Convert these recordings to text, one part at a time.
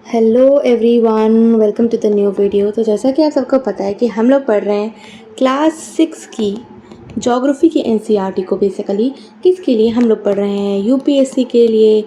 Hello everyone, welcome to the new video. तो जैसा कि आप सबको पता है कि हम लोग पढ़ रहे हैं क्लास 6 की ज्योग्राफी की एनसीईआरटी को। बेसिकली किसके लिए हम लोग पढ़ रहे हैं? यूपीएससी के लिए,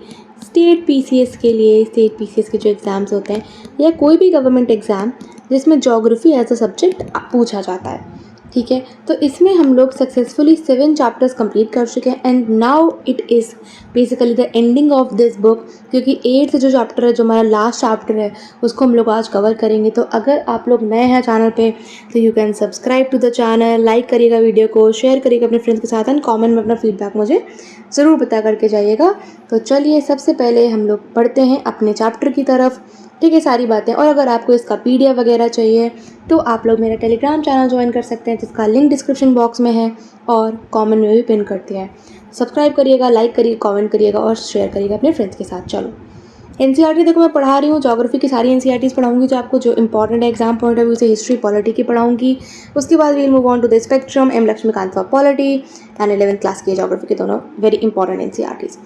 स्टेट पीसीएस के लिए। स्टेट पीसीएस के जो एग्ज़ाम्स होते हैं या कोई भी गवर्नमेंट एग्ज़ाम जिसमें ज्योग्राफी एज अ सब्जेक्ट पूछा जाता है, ठीक है। तो इसमें हम लोग सक्सेसफुली 7 चैप्टर्स कंप्लीट कर चुके हैं and now it is basically the ending of this book, क्योंकि 8th जो चैप्टर है, जो हमारा लास्ट चैप्टर है, उसको हम लोग आज कवर करेंगे। तो अगर आप लोग नए हैं चैनल पे तो you can subscribe to the channel, like करिएगा वीडियो को, शेयर करिएगा अपने फ्रेंड्स के साथ एंड कॉमेंट में अपना फीडबैक मुझे ज़रूर बता करके जाइएगा। तो चलिए सबसे पहले हम लोग पढ़ते हैं अपने चैप्टर की तरफ, ठीक है, सारी बातें। और अगर आपको इसका पीडीएफ वगैरह चाहिए तो आप लोग मेरा टेलीग्राम चैनल ज्वाइन कर सकते हैं, जिसका लिंक डिस्क्रिप्शन बॉक्स में है और कमेंट में भी पिन कर दिया है। सब्सक्राइब करिएगा, लाइक करिए, कमेंट करिएगा और शेयर करिएगा अपने फ्रेंड्स के साथ। चलो, एनसीईआरटी देखो मैं पढ़ा रही हूँ, ज्योग्राफी की सारी एनसीईआरटीज़ पढ़ाऊंगी जो आपको जो इंपॉर्टेंट है एग्जाम पॉइंट ऑफ व्यू से। हिस्ट्री पॉलिटी की पढ़ाऊंगी, उसके बाद we'll move on to the spectrum, M Laxmikanth for polity and 11th class की ज्योग्राफी के दोनों वेरी इंपॉर्टेंट एनसीईआरटीज़।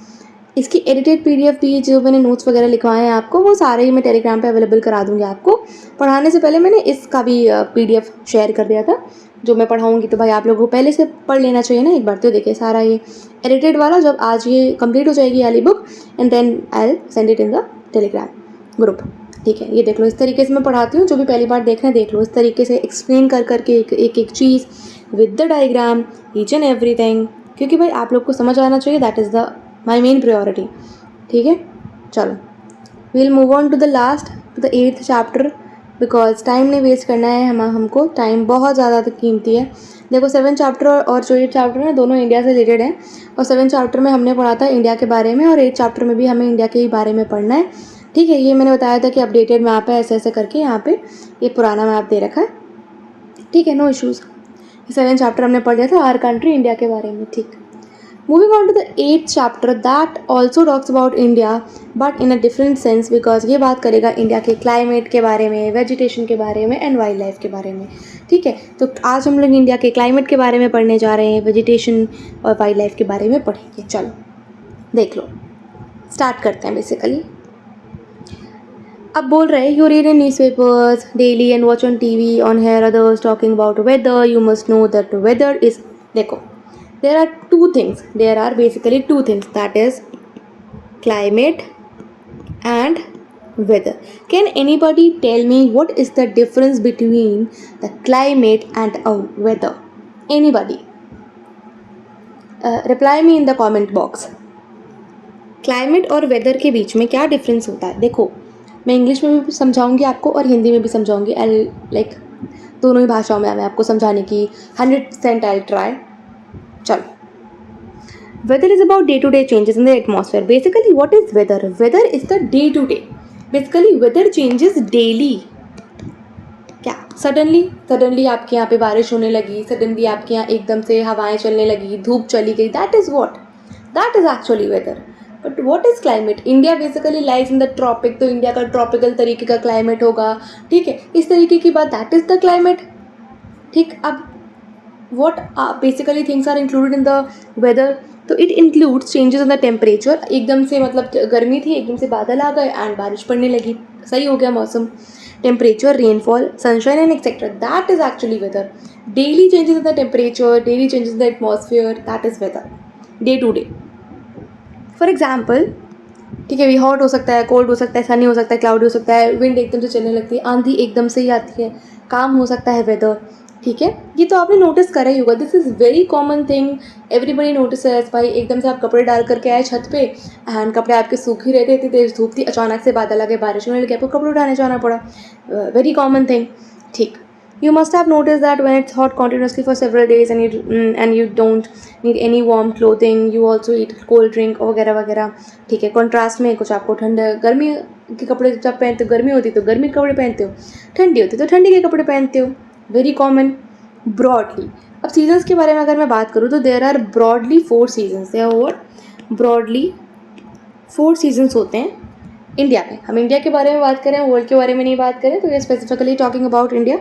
इसकी एडिटेड पीडीएफ भी जो मैंने नोट्स वगैरह लिखवाए हैं आपको, वो सारे ही मैं टेलीग्राम पे अवेलेबल करा दूंगी आपको। पढ़ाने से पहले मैंने इसका भी पीडीएफ शेयर कर दिया था जो मैं पढ़ाऊंगी, तो भाई आप लोगों को पहले से पढ़ लेना चाहिए ना एक बार। तो देखिए सारा ये एडिटेड वाला, जब आज ये कंप्लीट हो जाएगी वाली book and then I will send it in the Telegram group, ठीक है। ये देख लो, इस तरीके से मैं पढ़ाती हूँ। जो भी पहली बार देख रहे हैं देख लो, इस तरीके से एक्सप्लेन कर करके एक चीज़ with the diagram, each and everything, क्योंकि भाई आप लोग को समझ आना चाहिए। That is the my main priority, ठीक है। चलो, we'll move on to the last, to the 8th chapter, because time नहीं वेस्ट करना है हमको। टाइम बहुत ज़्यादा कीमती है। देखो 7 चैप्टर और जो 8 चैप्टर हैं दोनों इंडिया से रिलेटेड हैं। और 7 चैप्टर में हमने पढ़ा था इंडिया के बारे में और 8 चैप्टर में भी हमें इंडिया के ही बारे में पढ़ना है, ठीक है। ये मैंने बताया था कि अपडेटेड मैप है, ऐसे ऐसे करके यहाँ पे ये पुराना मैप दे रखा है, ठीक है, नो इशूज़। 7 चैप्टर हमने पढ़ लिया था आर कंट्री, इंडिया के बारे में, ठीक। Moving on to the 8th chapter that also talks about India but in a different sense, because ये बात करेगा इंडिया के क्लाइमेट के बारे में, वेजिटेशन के बारे में एंड वाइल्ड लाइफ के बारे में, ठीक है। तो आज हम लोग इंडिया के क्लाइमेट के बारे में पढ़ने जा रहे हैं, वेजिटेशन और वाइल्ड लाइफ के बारे में पढ़ेंगे। चलो देख लो, स्टार्ट करते हैं। बेसिकली अब बोल रहे हैं you read in newspapers daily and watch on TV on hear others talking about weather, you must know that weather is, देखो there are two things, there are basically two things, that is climate and weather. Can anybody tell me what is the difference between the climate and a weather? Anybody reply me in the comment box. Climate और weather के बीच में क्या difference होता है? देखो मैं English में भी समझाऊंगी आपको और हिंदी में भी समझाऊंगी। आई लाइक दोनों ही भाषाओं में मैं आपको समझाने की 100% आई ट्राई। चलो, weather is about day to day changes in the atmosphere. Basically what is weather? Weather is the day to day, basically weather changes daily. क्या सडनली आपके यहाँ पे बारिश होने लगी, सडनली आपके यहाँ एकदम से हवाएं चलने लगी, धूप चली गई, that is what, that is actually weather. But what is climate? India basically lies in the tropic, तो इंडिया का ट्रॉपिकल तरीके का क्लाइमेट होगा, ठीक है, इस तरीके की बात, दैट इज द क्लाइमेट, ठीक। अब what basically things are included in the weather? तो it includes changes in the temperature. एकदम से मतलब गर्मी थी, एकदम से बादल आ गए एंड बारिश पड़ने लगी, सही हो गया मौसम। Temperature, rainfall, sunshine and etcetera, that is actually weather. Daily changes in the temperature, daily changes in the atmosphere, that is weather, day to day. For example, ठीक है, भी हॉट हो सकता है, कोल्ड हो सकता है, सनी हो सकता है, क्लाउडी हो सकता है, विंड एकदम से चलने लगती है, आंधी एकदम से ही आती है, काम हो सकता है वेदर, ठीक है। ये तो आपने नोटिस करा ही होगा, this is very common thing, everybody notice. भाई एकदम से आप कपड़े डाल करके आए छत पे एंड कपड़े आपके सूख ही रहते थे, तेज धूप थी, अचानक से बादल आ गए, बारिश होने लगी, आपको कपड़े उठाने जाना पड़ा, वेरी कॉमन थिंग, ठीक। You must have noticed that when it's hot continuously for several days and you don't need any warm clothing, you also eat cold drink वगैरह वगैरह, ठीक है। कॉन्ट्रास्ट में कुछ आपको ठंड, गर्मी के कपड़े जब पहनते हो, गर्मी होती तो गर्मी के कपड़े पहनते हो, ठंडी होती तो ठंडी के कपड़े पहनते हो, वेरी कॉमन। ब्रॉडली, अब सीजन्स के बारे में अगर मैं बात करूँ तो there are broadly 4 seasons. There are broadly 4 seasons होते हैं इंडिया में। हम इंडिया के बारे में बात करें, वर्ल्ड के बारे में नहीं बात करें, तो ये specifically talking about India.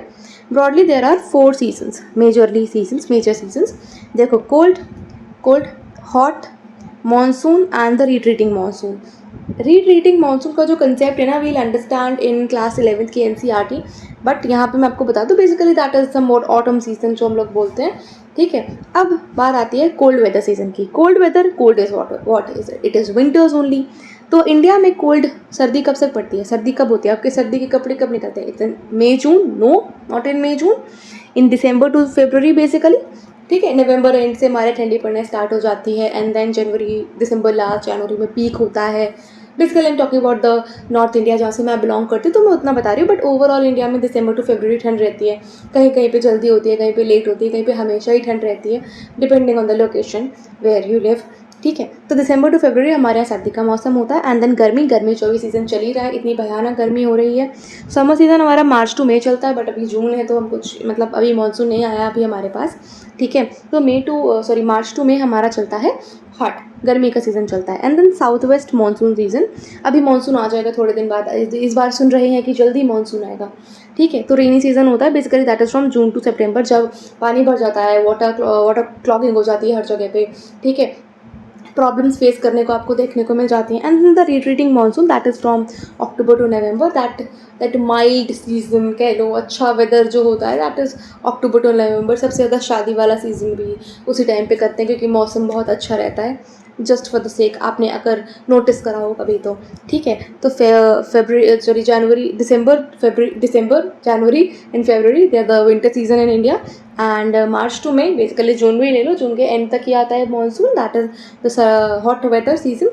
Broadly there are 4 seasons, major seasons. देखो cold, hot, monsoon and the retreating monsoon. Retreating monsoon का जो कंसेप्ट है ना, we'll understand in class 11th की एनसीईआरटी, बट यहाँ पे मैं आपको बता दूँ basically that is somewhat autumn season जो हम लोग बोलते हैं, ठीक है। अब बात आती है कोल्ड वेदर सीजन की। Cold weather, cold is what is it is winters only. तो इंडिया में कोल्ड, सर्दी कब से पड़ती है, सर्दी कब होती है आपके, सर्दी के कपड़े कब निकलते हैं, इतने May June, no not in May June, in December to February basically, ठीक है। नवंबर एंड से हमारे ठंडी पड़ने स्टार्ट हो जाती है and then January, December last, जनवरी में पीक होता है। Basically I am talking about the north India जहाँ से मैं बिलोंग करती हूँ, तो मैं उतना बता रही हूँ, बट ओवरऑल इंडिया में दिसंबर टू फरवरी ठंड रहती है। कहीं कहीं पे जल्दी होती है, कहीं पे लेट होती है, कहीं पे हमेशा ही ठंड रहती है, depending on the location where you live, ठीक है। तो दिसंबर टू फरवरी हमारे यहाँ सर्दी का मौसम होता है एंड देन गर्मी 24 सीजन चल ही रहा है, इतनी भयानक गर्मी हो रही है। समर सीजन हमारा मार्च टू मई चलता है, बट अभी जून है तो हम कुछ मतलब अभी मानसून नहीं आया अभी हमारे पास, ठीक है। तो मार्च टू मई हमारा चलता है हॉट, गर्मी का सीज़न चलता है and then south west monsoon season. अभी मानसून आ जाएगा थोड़े दिन बाद, इस बार सुन रहे हैं कि जल्दी मानसून आएगा, ठीक है। तो रेनी सीजन होता है basically, that is from June to September, जब पानी भर जाता है, वाटर क्लॉगिंग हो जाती है हर जगह पे, ठीक है। प्रॉब्लम्स फेस करने को आपको देखने को मिल जाती हैं and the retreating monsoon that is from October to November, that mild season कह लो, अच्छा वेदर जो होता है that is October to November. सबसे ज़्यादा शादी वाला सीज़न भी उसी टाइम पे करते हैं क्योंकि मौसम बहुत अच्छा रहता है, जस्ट फॉर द सेक, आपने अगर नोटिस करा हो कभी तो, ठीक है। तो December January and February they are the winter season in India and March to May, basically June भी ले लो, जून के एंड तक ही आता है monsoon, that is the hot weather season,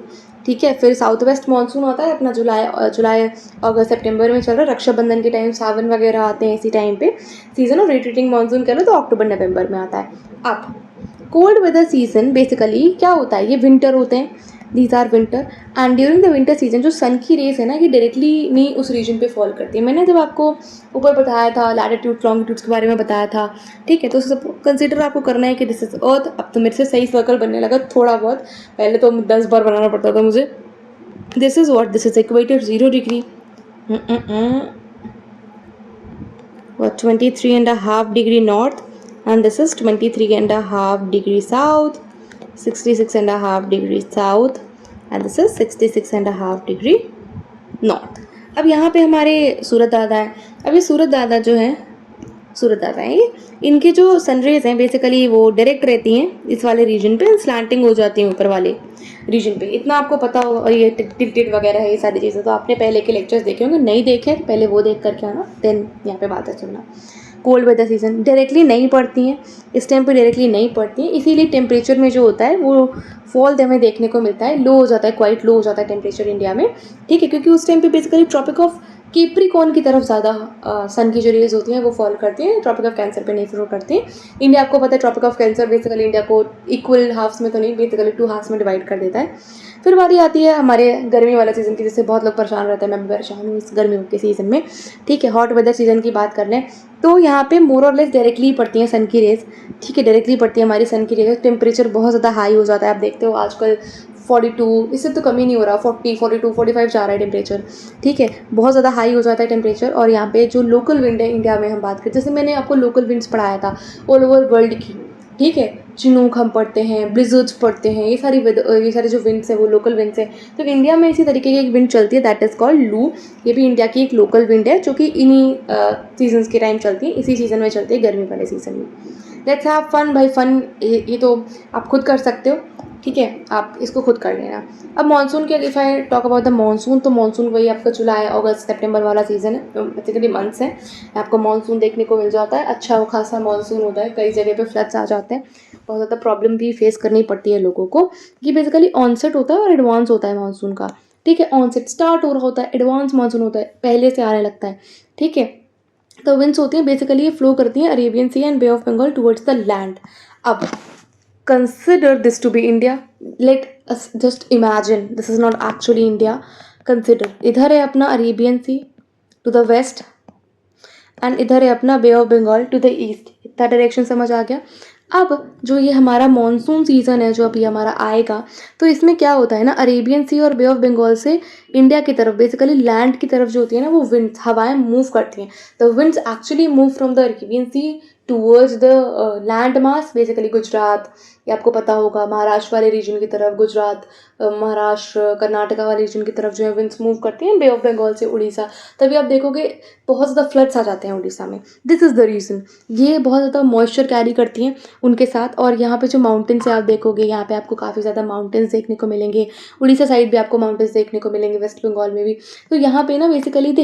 ठीक है। फिर साउथ वेस्ट मानसून आता है अपना जुलाई अगस्त सितंबर में चल रहा है, रक्षाबंधन के टाइम सावन वगैरह आते हैं इसी टाइम पे सीजन, और रिट्रीटिंग मानसून कह लो तो अक्टूबर नवंबर में आता है। अब कोल्ड वेदर सीजन बेसिकली क्या होता है, ये विंटर होते हैं, these are winter and during the winter season जो सन की रेस है ना, ये डायरेक्टली नहीं उस रीजन पे फॉल करती है। मैंने जब आपको ऊपर बताया था लैटिट्यूड लॉन्गिट्यूड्स के बारे में बताया था, ठीक है। तो कंसिडर आपको करना है कि दिस इज अर्थ। अब तो मेरे से सही सर्कल बनने लगा थोड़ा बहुत, पहले तो 10 बार बनाना पड़ता था मुझे। This is what, this is equator 0 degree, 23.5 degree north, and this is 23.5 degree south, 66.5 degree south, and this is 66.5 degree north। अब यहाँ पे हमारे सूरज दादा हैं। अब ये सूरज दादा जो हैं, सूरज दादा हैं ये, इनके जो सनरेज हैं बेसिकली वो डायरेक्ट रहती हैं इस वाले रीजन पे, स्लैंटिंग हो जाती हैं ऊपर वाले रीजन पे, इतना आपको पता होगा। और ये टिल्टेड वगैरह है, ये सारी चीज़ें तो आपने पहले के लेक्चर्स देखे होंगे, नहीं देखे पहले वो देख करके आना, देन यहाँ पे बात है सुनना। कोल्ड वेदर सीजन डायरेक्टली नहीं पड़ती हैं, इस टाइम पे डायरेक्टली नहीं पड़ती हैं, इसीलिए टेम्परेचर में जो होता है वो फॉल हमें देखने को मिलता है, लो हो जाता है, क्वाइट लो हो जाता है टेम्परेचर इंडिया में, ठीक है। क्योंकि उस टाइम पे बेसिकली ट्रॉपिक ऑफ केप्रिकॉन की तरफ ज़्यादा सन की जो रेज होती हैं वो फॉल करती हैं, ट्रॉपिक ऑफ कैंसर पे नहीं फॉल करती हैं। इंडिया आपको पता है tropic of cancer basically India को इक्वल हाफ्स में तो नहीं, बेसिकली 2 हाफ्स में डिवाइड कर देता है। फिर बारी आती है हमारे गर्मी वाला सीज़न की, जिससे बहुत लोग परेशान रहते हैं, मैं भी परेशान हूँ इस गर्मियों के सीज़न में, ठीक है। हॉट वेदर सीज़न की बात कर लें तो यहाँ पे मोर और लेस डायरेक्टली पड़ती हैं सन की रेज, ठीक है, डायरेक्टली पड़ती है हमारी सन की रेज। टेम्परेचर बहुत ज़्यादा हाई हो जाता है, आप देखते हो आजकल 42, इससे तो कम ही नहीं हो रहा, 40, 42, 45 जा रहा है टेम्परेचर, ठीक है, बहुत ज़्यादा हाई हो जाता है टेम्परेचर। और यहाँ पे जो लोकल विंड है इंडिया में हम बात करें, जैसे मैंने आपको लोकल विंड्स पढ़ाया था ऑल ओवर वर्ल्ड की, ठीक है, चिनूक हम पढ़ते हैं, ब्लिजर्ड्स पढ़ते हैं, ये सारे जो विंड्स हैं वो लोकल विंड्स हैं। तो इंडिया में इसी तरीके की एक विंड चलती है दैट इज़ कॉल्ड लू, ये भी इंडिया की एक लोकल विंड है जो कि इन्हीं सीजन्स के टाइम चलती है, इसी सीज़न में चलती है, गर्मी वाले सीज़न में। लेट्स हैव फन भाई, फन ये तो आप खुद कर सकते हो, ठीक है, आप इसको खुद कर लेना। अब मानसून के, if I talk about the monsoon, तो मानसून वही आपका जुलाई अगस्त सितंबर वाला सीज़न है, बेसिकली मंथ्स हैं, आपको मानसून देखने को मिल जाता है, अच्छा खासा मानसून होता है, कई जगह पे फ्लड्स आ जाते हैं, बहुत ज़्यादा प्रॉब्लम भी फेस करनी पड़ती है लोगों को। ये बेसिकली ऑनसेट होता है और एडवांस होता है मानसून का, ठीक है। ऑनसेट स्टार्ट हो रहा होता है, एडवांस मानसून होता है, पहले से आने लगता है, ठीक है। तो विंड्स होती हैं बेसिकली ये फ्लो करती हैं Arabian sea and bay of Bengal towards the land. अब consider this to be India. Let us just imagine this is not actually India. Consider इधर है अपना Arabian sea to the west and इधर है अपना bay of Bengal to the east, इतना direction समझ आ गया। अब जो ये हमारा मानसून सीज़न है जो अभी हमारा आएगा, तो इसमें क्या होता है ना, अरेबियन सी और बे ऑफ बंगाल से इंडिया की तरफ बेसिकली लैंड की तरफ जो होती है ना वो विंड्स, हवाएं मूव करती हैं। The winds actually move from the Arabian sea towards the land mass, basically Gujarat, ये आपको पता होगा, महाराष्ट्र वाले रीजन की तरफ, गुजरात, महाराष्ट्र, कर्नाटका वाले रीजन की तरफ जो है विंड्स मूव करती हैं बे ऑफ बंगाल से उड़ीसा, तभी आप देखोगे बहुत ज़्यादा फ्लड्स आ जाते हैं उड़ीसा में। दिस इज़ द रीज़न, ये बहुत ज़्यादा मॉइस्चर कैरी करती हैं उनके साथ। और यहाँ पे जो माउंटेन्स है आप देखोगे, यहाँ पे आपको काफ़ी ज़्यादा माउंटेन्स देखने को मिलेंगे, उड़ीसा साइड भी आपको माउंटेन्स देखने को मिलेंगे, वेस्ट बंगाल में भी। तो यहाँ पे ना basically they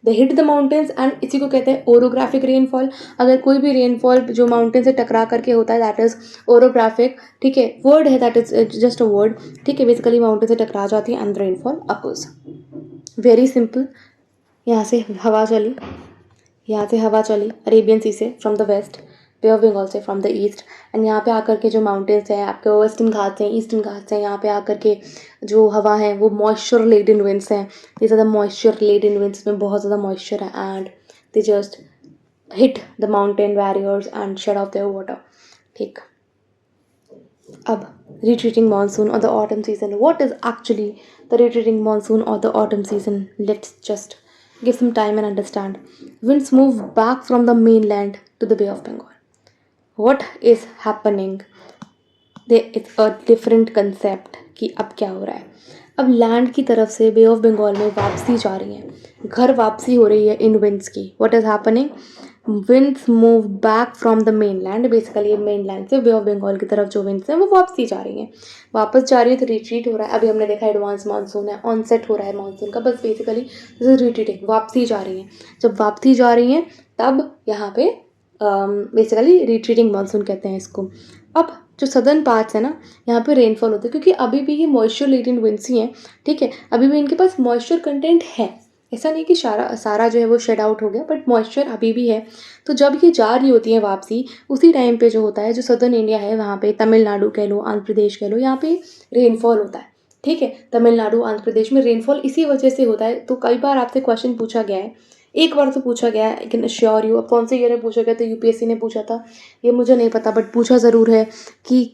hit the mountains and इसी को कहते हैं ओरोग्राफिक रेनफॉल। अगर कोई भी रेनफॉल जो माउंटेन से टकरा करके होता है दैट इज़ ओरोग्राफिक, ठीक है, वर्ड है, that is just a word, ठीक है। बेसिकली माउंटेन से टकरा जाती है and rainfall occurs. Very simple, यहाँ से हवा चली, अरेबियन सी से from the west, bay of Bengal से फ्रॉम द ईस्ट, एंड यहाँ पे आकर के जो माउंटेन्स हैं आपके वेस्टर्न घाट्स हैं, ईस्टर्न घाट्स हैं, यहाँ पे आकर के जो हवा है वो मॉइस्चर लेडन विंड्स हैं। ये ज़्यादा मॉइस्चर लेडन विंड्स में बहुत ज़्यादा मॉइस्चर है and they just hit the mountain barriers and shed off their water, ठीक। अब retreating monsoon or the autumn season. What is actually the retreating monsoon or the autumn season? Let's just give some time and understand. Winds move back from the mainland to the Bay of Bengal. What is happening? It's a different concept कि अब क्या हो रहा है। अब land की तरफ से बे ऑफ बंगाल में वापसी जा रही है, घर वापसी हो रही है इन विंड्स की। What is happening? Winds move back from the main land, basically main land से बे ऑफ बंगाल की तरफ जो विंड्स हैं वो वापसी जा रही हैं, वापस जा रही है, तो रिट्रीट हो रहा है। अभी हमने देखा एडवांस मानसून है, ऑनसेट हो रहा है मानसून का, बस बेसिकली दिस इज रिट्रीटिंग, वापसी जा रही हैं। जब वापसी जा रही हैं तब यहाँ पे बेसिकली रिट्रीटिंग मानसून कहते हैं इसको। अब जो सदर्न पार्ट्स है ना, यहाँ पे रेनफॉल होता है क्योंकि अभी भी ये मॉइस्चर लेटेंट विंड्स ही हैं, ठीक है। अभी भी इनके पास मॉइस्चर कंटेंट है, ऐसा नहीं कि सारा जो है वो शेड आउट हो गया, बट मॉइस्चर अभी भी है। तो जब ये जा रही होती है वापसी, उसी टाइम पे जो होता है, जो सदर्न इंडिया है वहाँ पे, तमिलनाडु कह लो, आंध्र प्रदेश कह लो, यहाँ पे रेनफॉल होता है, ठीक है। तमिलनाडु, आंध्र प्रदेश में रेनफॉल इसी वजह से होता है। तो कई बार आपसे क्वेश्चन पूछा गया है, एक बार तो पूछा गया है, आई कैन श्योर यू, अब कौन से ईयर में पूछा गया, तो यूपीएससी ने पूछा था, ये मुझे नहीं पता, बट पूछा ज़रूर है कि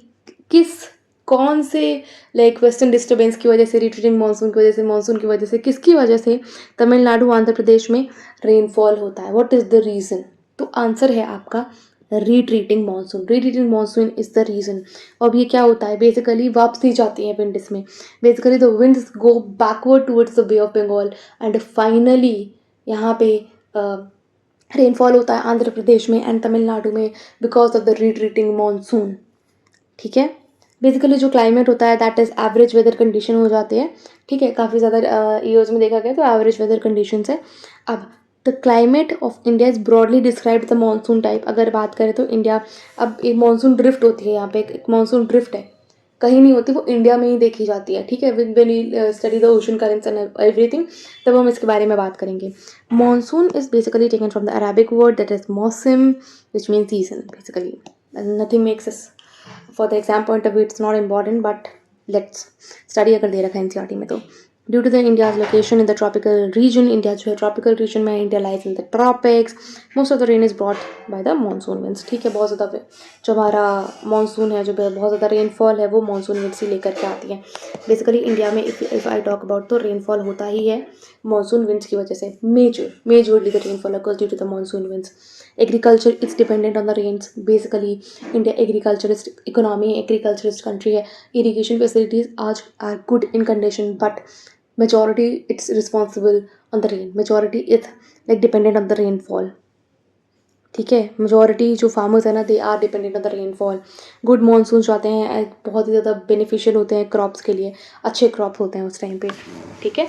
कौन से लाइक वेस्टर्न डिस्टर्बेंस की वजह से, रिट्रीटिंग मानसून की वजह से, मानसून की वजह से, किसकी वजह से तमिलनाडु, आंध्र प्रदेश में रेनफॉल होता है। What is the reason? तो आंसर है आपका retreating monsoon. Retreating monsoon is the reason. अब ये क्या होता है, बेसिकली वापसी जाती है विंड्स में, basically the winds go backward towards the bay of Bengal and finally यहाँ पे रेनफॉल होता है आंध्र प्रदेश में एंड तमिलनाडु में because of the retreating monsoon, ठीक है। बेसिकली जो क्लाइमेट होता है that is average weather condition हो जाती है, ठीक है। काफ़ी ज़्यादा ईयर्स में देखा गया तो एवरेज वेदर कंडीशंस है। अब the climate of India is broadly describe the monsoon type. अगर बात करें तो इंडिया, अब एक मानसून ड्रिफ्ट होती है, यहाँ पे एक मानसून ड्रिफ्ट है, कहीं नहीं होती, वो इंडिया में ही देखी जाती है, ठीक है। When we study the ocean currents and everything, तब हम इसके बारे में बात करेंगे। Monsoon is basically taken from the Arabic word that is मौसम, which mean season, basically nothing makes us, for the exam point of view it's not important, but let's study अगर दे रखा है एनसीईआरटी में तो। Due to the India's location in the tropical region, India जो है tropical reason में, India lies in the tropics, most of the rain is brought by the monsoon winds, ठीक है। बहुत ज़्यादा जो हमारा मानसून है, जो बहुत ज़्यादा रेनफॉल है, वो मानसून विंड्स ही लेकर के आती है। बेसिकली इंडिया में इफ़ आई टॉक अबाउट, तो रेनफॉल होता ही है मानसून विंड्स की वजह से, majorly the rainfall occurs due to the monsoon winds. Agriculture is dependent on the rains, basically India agriculturist economy, agriculturist country है। इरीगेशन फैसिलिटीज आज are good in condition, but majority it's responsible on the rain, majority it's like dependent on the rainfall, ठीक है। Majority जो farmers है ना, they are dependent on the rainfall. Good monsoon आते हैं, बहुत ही ज़्यादा बेनिफिशियल होते हैं क्रॉप्स के लिए, अच्छे क्रॉप होते हैं उस टाइम पे, ठीक है,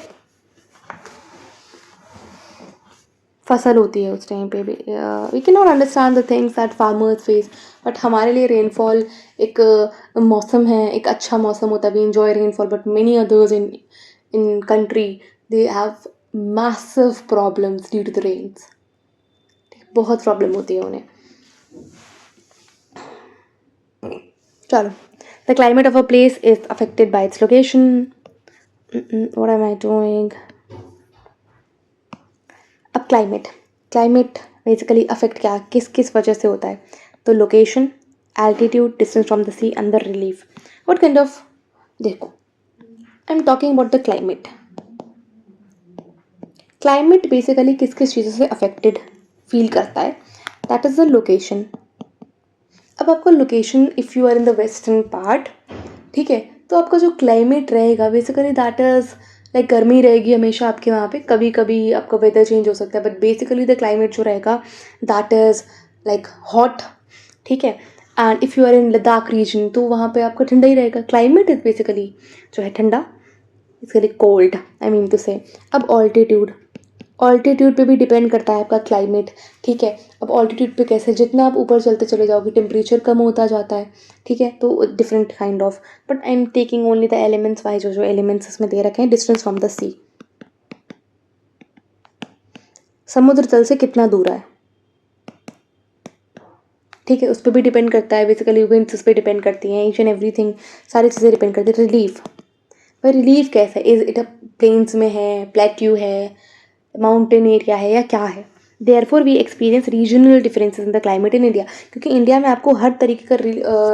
फसल होती है उस टाइम पे भी। We can not understand the things that farmers face, but हमारे लिए रेनफॉल एक मौसम है, एक अच्छा मौसम होता है, we enjoy rainfall, but many others in country they have massive problems due to the rains, बहुत प्रॉब्लम होती है उन्हें। चलो, the climate of a place is affected by its location. What am I doing? अब climate basically affect क्या किस किस वजह से होता है, तो location, altitude, distance from the sea and the relief. What kind of, देखो I am talking about the climate basically किस किस चीज़ों से अफेक्टेड फील करता है। That is the location. अब आपका location, if you are in the western part, ठीक है, तो आपका जो क्लाइमेट रहेगा बेसिकली दैट इज़ लाइक गर्मी रहेगी हमेशा आपके वहाँ पे, कभी कभी आपका वेदर चेंज हो सकता है, बट बेसिकली द क्लाइमेट जो रहेगा दैट इज़ लाइक हॉट, ठीक है। And if you are in Ladakh region तो वहाँ पे आपका ठंडा ही रहेगा, क्लाइमेट इज़ बेसिकली जो है ठंडा, इसके लिए कोल्ड आई मीन टू से। अब ऑल्टीट्यूड, ऑल्टीट्यूड पे भी डिपेंड करता है आपका क्लाइमेट, ठीक है। अब ऑल्टीट्यूड पे कैसे, जितना आप ऊपर चलते चले जाओगे टेम्परेचर कम होता जाता है, ठीक है, तो different kind of, but I am taking only the elements wise, जो एलिमेंट्स इसमें दे रखे हैं। डिस्टेंस फ्रॉम द सी, समुद्र तल से कितना दूर है, ठीक है, उस पर भी डिपेंड करता है। बेसिकली विंड्स उस पर डिपेंड करती हैं, ईच एंड एवरीथिंग, सारी चीज़ें डिपेंड करती है। रिलीफ, भाई रिलीफ कैसा है, इज इट अ प्लेन्स में है, प्लेट्यू है, माउंटेन एरिया है, या क्या है। Therefore we experience regional differences in the climate in India, क्योंकि इंडिया में आपको हर तरीके का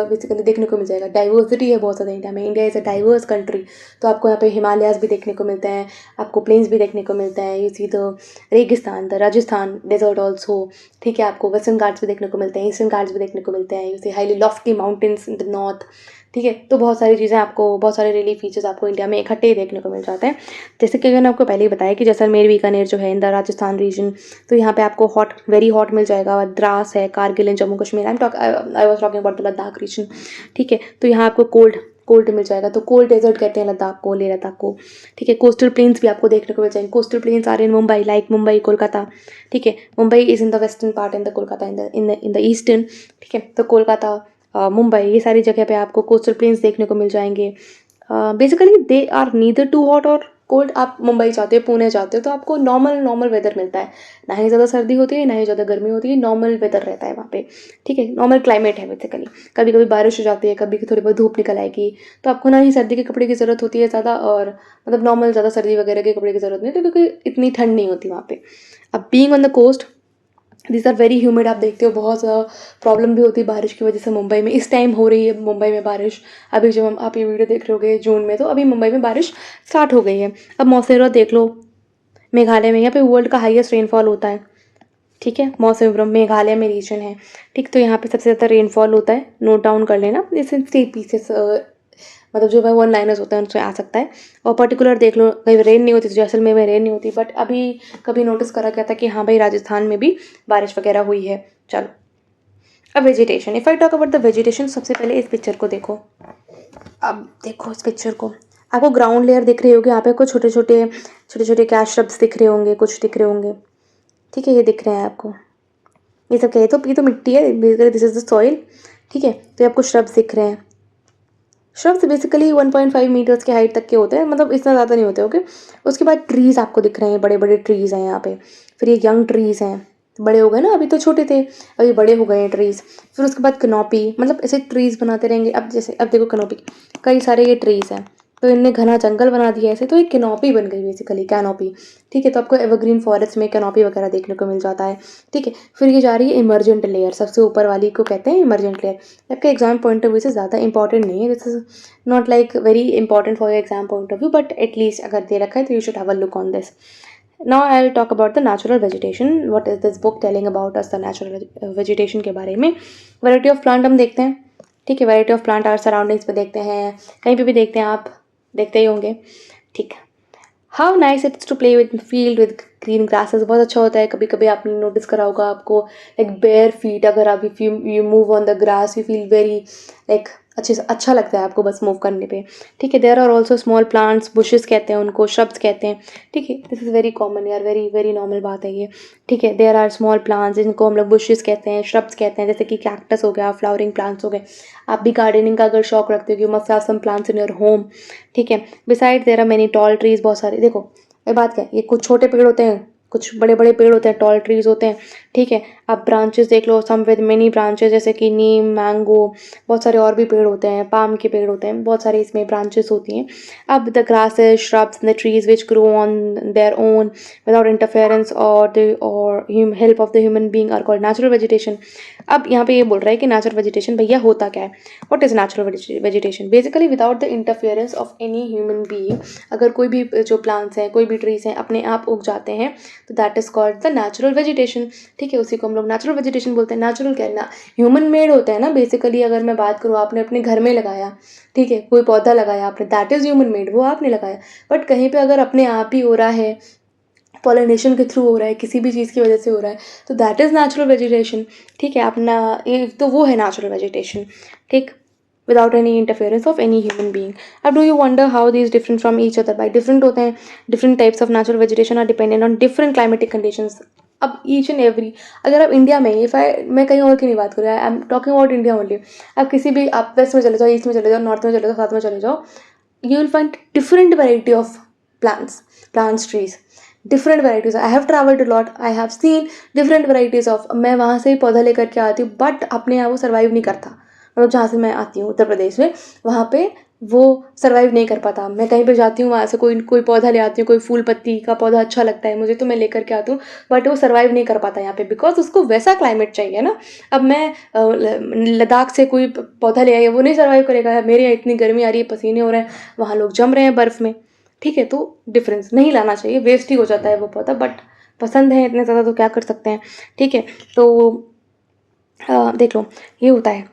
बेसिकली देखने को मिल जाएगा, डाइवर्सिटी है बहुत ज़्यादा इंडिया में, India is a diverse country. तो आपको यहाँ पे हिमालयाज़ भी देखने को मिलते हैं, आपको प्लेन्स भी देखने को मिलते हैं, यू सी द रेगिस्तान, द राजस्थान डेजर्ट ऑल्सो, ठीक है, आपको वेस्टर्न घाट्स भी देखने को मिलते हैं, ईस्टर्न घाट्स भी देखने को मिलते हैं, you see highly lofty mountains in the north, ठीक है। तो बहुत सारी चीज़ें आपको, बहुत सारे रिलीफ फीचर्स आपको इंडिया में इकट्ठे ही देखने को मिल जाते हैं। जैसे कि मैंने आपको पहले ही बताया कि जैसलमेर बीकानेर जो है इन द राजस्थान रीजन, तो यहाँ पे आपको हॉट, वेरी हॉट मिल जाएगा। द्रास है, Kargil in Jammu Kashmir, I was talking about the Ladakh region, ठीक है। तो यहाँ आपको कोल्ड कोल्ड मिल जाएगा, तो कोल्ड डेजर्ट कहते हैं लद्दाख को, लेह लद्दाख को, ठीक है। कोस्टल प्लेन्स भी आपको देखने को मिल जाएंगे। Coastal plains are in Mumbai, like Mumbai, Kolkata, ठीक है। Mumbai is in the western part and the Kolkata in the eastern, ठीक है। तो कोलकाता, मुंबई, ये सारी जगह पे आपको कोस्टल प्लेन्स देखने को मिल जाएंगे। Basically they are neither too hot और कोल्ड। आप मुंबई जाते हो, पुणे जाते हो, तो आपको नॉर्मल वेदर मिलता है, ना ही ज़्यादा सर्दी होती है ना ही ज़्यादा गर्मी होती है, नॉर्मल वेदर रहता है वहाँ पे, ठीक है, नॉर्मल क्लाइमेट है बेसिकली। कभी कभी बारिश हो जाती है, कभी थोड़ी बहुत धूप निकल आएगी, तो आपको ना ही सर्दी के कपड़े की ज़रूरत होती है ज़्यादा, और मतलब नॉर्मल ज़्यादा सर्दी वगैरह के कपड़े की ज़रूरत नहीं होती, क्योंकि इतनी ठंड नहीं होती वहाँ पे। अब being on the coast, this are very humid, आप देखते हो बहुत ज़्यादा प्रॉब्लम भी होती है बारिश की वजह से। मुंबई में इस टाइम हो रही है मुंबई में बारिश, अभी जब आप ये वीडियो देख रहे होगे जून में, तो अभी मुंबई में बारिश स्टार्ट हो गई है। अब मौसेरा देख लो, मेघालय में, यहाँ पे वर्ल्ड का हाईएस्ट रेनफॉल होता है, ठीक है। मौसेरा मेघालय में रीजन है, ठीक, तो यहाँ पे सबसे ज़्यादा रेनफॉल होता है, नोट डाउन कर लेना, जैसे 3 पीसेस, मतलब जो है 1 लाइनर्स होता है उनसे आ सकता है। और पर्टिकुलर देख लो, कहीं रेन नहीं होती, तो जैसलमेर में रेन नहीं होती, बट अभी कभी नोटिस करा गया था कि हाँ भाई राजस्थान में भी बारिश वगैरह हुई है। चलो, अब vegetation, if I talk about the vegetation, सबसे पहले इस पिक्चर को देखो। अब देखो इस पिक्चर को, आपको ग्राउंड लेयर दिख रही होगी, यहाँ पे कुछ छोटे छोटे क्या श्रब्स दिख रहे होंगे, कुछ दिख रहे होंगे, ठीक है, ये दिख रहे हैं आपको, ये सब क्या है, तो ये तो मिट्टी है, basically this is the soil, ठीक है। तो ये आपको श्रब्स दिख रहे हैं। श्रब्स बेसिकली 1.5 मीटर्स के हाइट तक के होते हैं, मतलब इतना ज़्यादा नहीं होते, ओके। उसके बाद ट्रीज़ आपको दिख रहे हैं, बड़े बड़े ट्रीज़ हैं यहाँ पे, फिर ये यंग ट्रीज़ हैं, बड़े हो गए ना, अभी तो छोटे थे, अभी बड़े हो गए हैं ट्रीज़। फिर उसके बाद कनोपी, मतलब ऐसे ट्रीज़ बनाते रहेंगे। अब जैसे अब देखो कनोपी, कई सारे ये ट्रीज़ हैं, तो इनने घना जंगल बना दिया ऐसे, तो एक कैनोपी बन गई बेसिकली, कैनोपी, ठीक है। तो आपको एवरग्रीन फॉरेस्ट में कैनोपी वगैरह देखने को मिल जाता है, ठीक है। फिर ये जा रही है इमर्जेंट लेयर, सबसे ऊपर वाली को कहते हैं इमर्जेंट लेयर। आपके एग्जाम पॉइंट ऑफ व्यू से ज़्यादा इंपॉर्टेंट नहीं है, this is not like very important for your exam point of view, but at least अगर दे रखा है तो you should have a look on this. Now I will talk about the natural vegetation. What is this book telling about us, the natural vegetation के बारे में। Variety of plant हम देखते हैं, ठीक है, variety of plant our surroundings पे देखते हैं, कहीं पे भी देखते हैं, आप देखते ही होंगे, ठीक है। How nice it's to play with field with green grasses, बहुत अच्छा होता है। कभी कभी आपने नोटिस करा होगा, आपको like bare feet, अगर आप if you move on the grass you feel very like अच्छा लगता है आपको बस मूव करने पे, ठीक है। There are also small plants, bushes कहते हैं उनको, श्रब्स कहते हैं, ठीक है। दिस इज़ वेरी कॉमन यार, वेरी वेरी नॉर्मल बात है ये, ठीक है। देयर आर स्मॉल प्लांट्स, जिनको हम लोग बुशेस कहते हैं, श्रब्स कहते हैं, जैसे कि कैक्टस हो गया, फ्लावरिंग प्लांट्स हो गए। आप भी गार्डनिंग का अगर शौक रखते हो, you must have some plants in your home, ठीक है। Beside there are many tall trees, बहुत सारे। देखो ये बात क्या है, ये कुछ छोटे पेड़ होते हैं, कुछ बड़े बड़े पेड़ होते हैं, टॉल ट्रीज होते हैं, ठीक है। आप ब्रांचेस देख लो, सम विद मेनी ब्रांचेस, जैसे कि नीम, मैंगो, बहुत सारे और भी पेड़ होते हैं, पाम के पेड़ होते हैं, बहुत सारे इसमें ब्रांचेस होती हैं। अब the grasses, shrubs, the trees which grow on their own without interference और help of the human being are called natural vegetation. अब यहाँ पे ये बोल रहा है कि नेचुरल वेजिटेशन भैया होता क्या है, what is natural vegetation. Basically without the interference of any human being, अगर कोई भी जो प्लांट्स हैं, कोई भी ट्रीज हैं अपने आप उग जाते हैं, तो that is called the natural vegetation. ठीक है, उसी को हम लोग नेचुरल वेजिटेशन बोलते हैं। नेचुरल क्या है ना, ह्यूमन मेड होता है ना बेसिकली। अगर मैं बात करूँ, आपने अपने घर में लगाया, ठीक है, कोई पौधा लगाया आपने, दैट इज़ ह्यूमन मेड, वो आपने लगाया। बट कहीं पे अगर अपने आप ही हो रहा है, पॉलिनेशन के थ्रू हो रहा है, किसी भी चीज़ की वजह से हो रहा है, तो दैट इज़ नेचुरल वेजिटेशन। ठीक है, अपना तो वो है नेचुरल वेजिटेशन। ठीक, without any interference of any human being. अब do you wonder how these different from each other? बाई डिफरेंट होते हैं। Different types of natural vegetation are dependent on different climatic conditions. अब ईच एंड एवरी, अगर आप India में, मैं कहीं और की नहीं बात कर रहा, आई am talking about India only. आप किसी भी, आप वेस्ट में चले जाओ, ईस्ट में चले जाओ, नॉर्थ में चले जाओ, साउथ में चले जाओ, you will find different variety of plants, trees, different varieties. I have traveled a lot, I have seen different varieties of, मैं वहाँ से ही पौधा लेकर के आती हूँ, बट अपने यहाँ वो सर्वाइव नहीं करता। मतलब जहाँ से मैं आती हूँ उत्तर प्रदेश में, वहाँ पे वो सर्वाइव नहीं कर पाता। मैं कहीं पे जाती हूँ, वहाँ से कोई पौधा ले आती हूँ, कोई फूल पत्ती का पौधा अच्छा लगता है मुझे, तो मैं लेकर के आती हूँ, बट वो सर्वाइव नहीं कर पाता यहाँ पे, बिकॉज उसको वैसा क्लाइमेट चाहिए ना। अब मैं लद्दाख से कोई पौधा ले आई, वो नहीं सर्वाइव करेगा। मेरे यहाँ इतनी गर्मी आ रही है, पसीने हो रहे हैं, वहाँ लोग जम रहे हैं बर्फ़ में। ठीक है, तो डिफरेंस नहीं लाना चाहिए, वेस्ट ही हो जाता है वो पौधा, बट पसंद है इतने ज़्यादा तो क्या कर सकते हैं। ठीक है, तो देख लो, ये होता है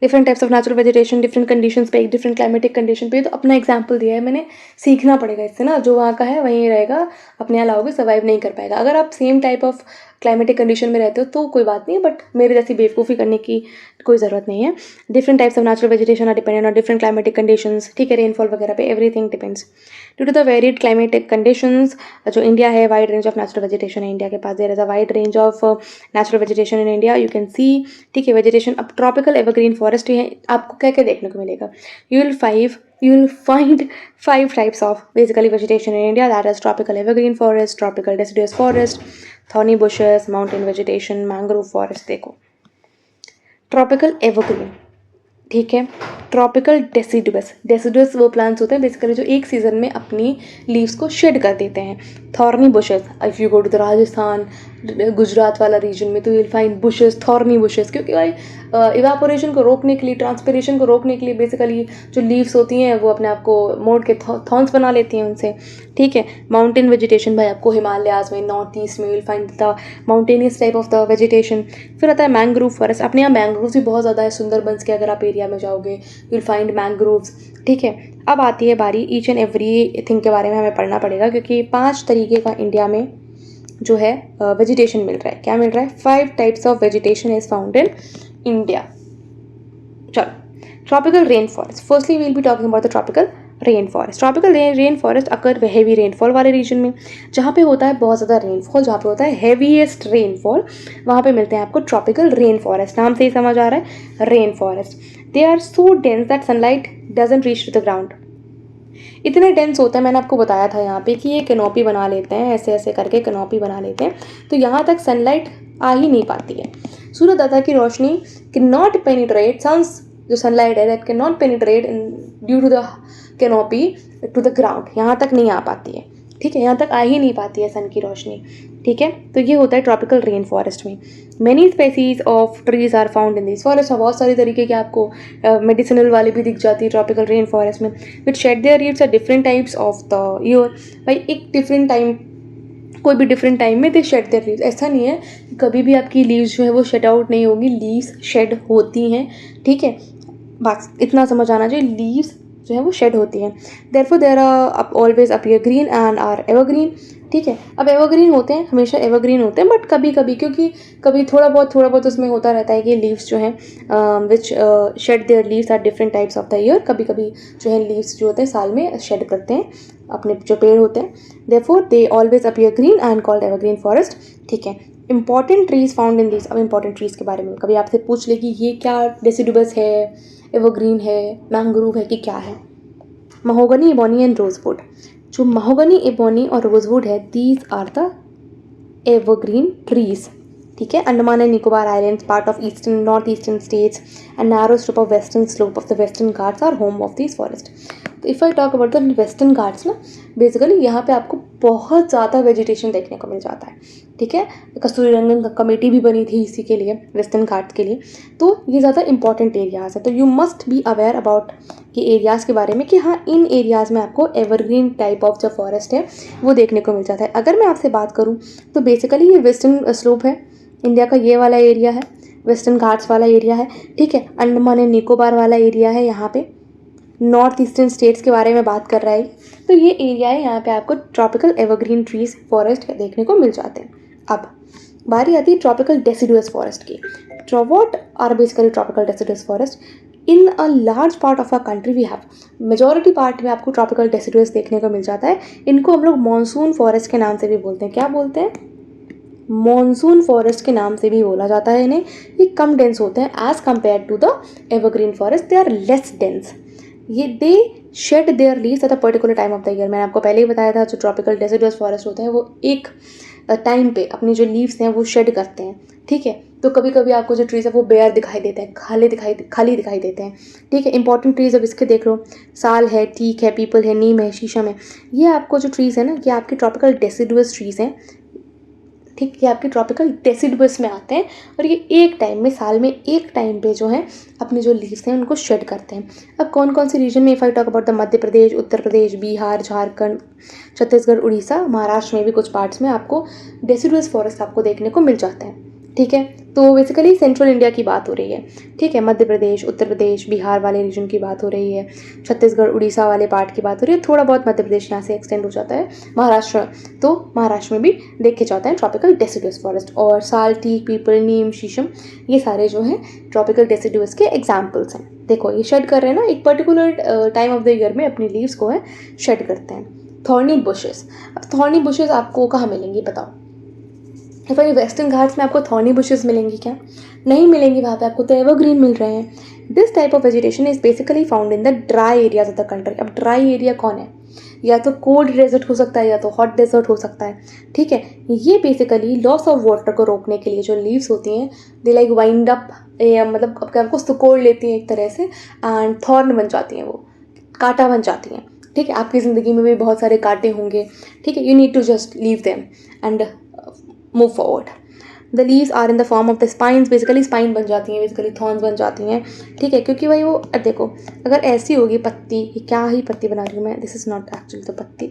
different types of natural vegetation, different conditions पे, डिफरेंट क्लाइमेटिक कंडीशन पे। तो अपना एग्जांपल दिया है मैंने, सीखना पड़ेगा इससे ना, जो वहाँ का है वहीं रहेगा, अपने यहाँ लाओगे सर्वाइव नहीं कर पाएगा। अगर आप same type of climatic condition में रहते हो तो कोई बात नहीं है, बट मेरे जैसी बेवकूफ़ी करने की कोई ज़रूरत नहीं है। Different types of natural vegetation are dependent on different climatic conditions. ठीक है, रेनफॉल वगैरह पे everything depends. Due to the varied climatic conditions, जो इंडिया है, wide range of natural vegetation है इंडिया के पास। There is a wide range of natural vegetation in India, you can see. ठीक है, वेजिटेशन, अब ट्रॉपिकल एवरग्रीन फॉरेस्ट है, आपको क्या क्या देखने को मिलेगा? You will find 5 types of basically vegetation in India, that is tropical evergreen forest, tropical deciduous forest, thorny bushes, mountain vegetation, mangrove forest। देखो, ट्रॉपिकल एवरग्रीन, ठीक है, ट्रॉपिकल डेसिडुअस वो प्लांट्स होते हैं बेसिकली जो एक सीज़न में अपनी लीव्स को शेड कर देते हैं। Thorny bushes, if you go to the Rajasthan, Gujarat वाला रीजन में, तो you will find bushes, thorny bushes, क्योंकि भाई इवापोरेशन को रोकने के लिए, ट्रांसपिरेशन को रोकने के लिए बेसिकली जो लीव्स होती हैं वो अपने आप को मोड़ के थॉर्न्स बना लेती हैं उनसे। ठीक है, माउंटेन वेजिटेशन, भाई आपको हिमालयाज में, नॉर्थ ईस्ट में will find the mountainous type of the vegetation. फिर आता है मैंग्रोव फॉरेस्ट, अपने यहाँ मैंग्रोव्स भी बहुत ज़्यादा है, सुंदरबंस के अगर आप एरिया में जाओगे यू विल फाइंड मैंग्रोव्स। ठीक है, अब आती है बारी ईच एंड एवरी थिंग के बारे में हमें पढ़ना पड़ेगा, क्योंकि 5 तरीके का इंडिया में जो है वेजिटेशन मिल रहा है। क्या मिल रहा है? 5 types of vegetation is found in India. चलो, tropical rain forest, firstly we will be talking about the tropical rain forest. Tropical rain forest occur heavy rainfall वाले रीजन में, जहाँ पे होता है बहुत ज़्यादा रेनफॉल, जहाँ पे होता है हैवीएस्ट रेनफॉल, वहाँ पे मिलते हैं आपको ट्रॉपिकल रेन फॉरेस्ट। नाम से ही समझ आ रहा है, rain forest. They are so dense that sunlight doesn't reach to the ground. इतने डेंस होता है, मैंने आपको बताया था यहाँ पे कि ये कैनोपी बना लेते हैं, ऐसे ऐसे करके कैनोपी बना लेते हैं, तो यहाँ तक सनलाइट आ ही नहीं पाती है। सूर्यदाता की रोशनी कैन नॉट पेनिट्रेट, सन्स जो सनलाइट है that can not penetrate due to the canopy to the ground, यहाँ तक नहीं आ पाती है। ठीक है, यहाँ तक आ ही नहीं पाती है सन की रोशनी। ठीक है, तो ये होता है ट्रॉपिकल रेन फॉरेस्ट में। Many species of trees are found in this forest, बहुत सारी तरीके के आपको मेडिसिनल वाले भी दिख जाती है ट्रॉपिकल रेन फॉरेस्ट में। Which shed their leaves at different types of the year, भाई एक डिफरेंट टाइम, कोई भी डिफरेंट टाइम में दे शेड देयर लीव्स। ऐसा नहीं है कि कभी भी आपकी लीव्स जो है वो शेड आउट नहीं होगी, लीव्स शेड होती हैं। ठीक है, बस इतना समझ आना चाहिए, लीव्स जो है वो शेड होती हैं। Therefore there are always appear green and are evergreen. ठीक है, अब एवरग्रीन होते हैं, हमेशा एवरग्रीन होते हैं, बट कभी कभी, क्योंकि कभी थोड़ा बहुत उसमें होता रहता है कि लीव्स जो हैं which shed their leaves are different types of the year, कभी कभी जो है लीव्स जो होते हैं साल में शेड करते हैं अपने जो पेड़ होते हैं। Therefore they always appear green and called evergreen forest. ठीक है, important trees found in this. अब इंपॉर्टेंट ट्रीज के बारे में कभी आपसे पूछ ले कि ये क्या डेसिडुअस है, एवरग्रीन है, मैंग्रोव है कि क्या है? Mahogany, ebony and rosewood. जो महोगनी, इबोनी और रोजवुड है, these are the evergreen trees. ठीक है, Andaman and Nicobar islands, part of eastern north eastern states and narrow strip of western slope of the western Ghats are home of this forest. तो if I talk about the western Ghats ना, बेसिकली यहाँ पे आपको बहुत ज़्यादा वेजिटेशन देखने को मिल जाता है, ठीक है। कस्तूरी रंगन कमेटी भी बनी थी इसी के लिए, वेस्टर्न घाट्स के लिए। तो ये ज़्यादा इंपॉर्टेंट एरियाज़ है, तो you must be aware about ये एरियाज़ के बारे में कि हाँ, इन एरियाज़ में आपको एवरग्रीन टाइप ऑफ जो फॉरेस्ट है वो देखने को मिल जाता है। अगर मैं आपसे बात करूँ तो बेसिकली ये वेस्टर्न स्लोप है, इंडिया का ये वाला एरिया है, वेस्टर्न घाट्स वाला एरिया है, ठीक है। अंडमान एंड निकोबार वाला एरिया है, यहाँ पे नॉर्थ ईस्टर्न स्टेट्स के बारे में बात कर रहा है। तो ये एरिया है, यहाँ पे आपको ट्रॉपिकल एवरग्रीन ट्रीज फॉरेस्ट देखने को मिल जाते हैं। अब बारी आती है ट्रॉपिकल डेसिडुअस फॉरेस्ट की। What are basically tropical deciduous forest? In a large part of our country we have, majority part में आपको ट्रॉपिकल डेसिडुअस देखने को मिल जाता है। इनको हम लोग मॉनसून फॉरेस्ट के नाम से भी बोलते हैं। क्या बोलते हैं? मॉनसून फॉरेस्ट के नाम से भी बोला जाता है इन्हें। ये कम डेंस होते हैं as compare to the evergreen forest, they are less dense. ये they shed their leaves at a particular time of the year. मैंने आपको पहले ही बताया था, जो ट्रॉपिकल डेसिडुअस फॉरेस्ट होते हैं वो एक टाइम पे अपनी जो लीव्स हैं वो शेड करते हैं, ठीक है। तो कभी कभी आपको जो ट्रीज है वो बेयर दिखाई देते हैं, खाली दिखाई देते हैं, ठीक है। इंपॉर्टेंट ट्रीज अब इसके देख लो, साल है, टीक है, पीपल है, नीम है, शीशम है। ये आपको जो ट्रीज है ना, ये आपकी ट्रॉपिकल डेसिडुअस ट्रीज हैं, ठीक। ये आपके ट्रॉपिकल डेसिडुअस में आते हैं और ये एक टाइम में, साल में एक टाइम पे जो है अपने जो लीव्स हैं उनको शेड करते हैं। अब कौन कौन से रीजन में, if I talk about the Madhya Pradesh, Uttar Pradesh, Bihar, Jharkhand, Chhattisgarh, Orissa, Maharashtra में भी कुछ पार्ट्स में आपको डेसिडुअस फॉरेस्ट आपको देखने को मिल जाते हैं, ठीक है। तो बेसिकली सेंट्रल इंडिया की बात हो रही है, ठीक है। मध्य प्रदेश, उत्तर प्रदेश, बिहार वाले रीजन की बात हो रही है, छत्तीसगढ़, उड़ीसा वाले पार्ट की बात हो रही है, थोड़ा बहुत मध्य प्रदेश यहाँ से एक्सटेंड हो जाता है, महाराष्ट्र, तो महाराष्ट्र में भी देखे जाते हैं ट्रॉपिकल डेसिडुअस फॉरेस्ट। और साल, टीक, पीपल, नीम, शीशम, ये सारे जो हैं ट्रॉपिकल डेसिडुअस के एग्जाम्पल्स हैं। देखो ये शेड कर रहे हैं ना, एक particular time of the year में अपनी लीव्स को है शेड करते हैं। थॉर्नी बुशेस, अब थॉर्नी बुशेस आपको कहाँ मिलेंगी बताओ? फिर वेस्टर्न घाट्स में आपको थॉर्नी बुशेस मिलेंगी क्या? नहीं मिलेंगी, वहाँ पे आपको तो एवरग्रीन मिल रहे हैं। This type of vegetation is basically found in the dry areas of the country. अब ड्राई एरिया कौन है? या तो कोल्ड डेजर्ट हो सकता है या तो हॉट डेजर्ट हो सकता है, ठीक है। ये बेसिकली लॉस ऑफ वाटर को रोकने के लिए जो लीव्स होती हैं, दे लाइक वाइंड अप, मतलब आपको सुकोड़ लेती हैं एक तरह से, एंड थॉर्न बन जाती हैं, वो कांटा बन जाती हैं, ठीक है। आपकी ज़िंदगी में भी बहुत सारे कांटे होंगे, ठीक है। You need to just leave them and move forward. The leaves are in the form of the spines, basically spine बन जाती हैं, basically thorns बन जाती हैं, ठीक है। क्योंकि भाई वो देखो, अगर ऐसी होगी पत्ती, क्या ही पत्ती बना रही हूँ मैं, this is not actually the पत्ती,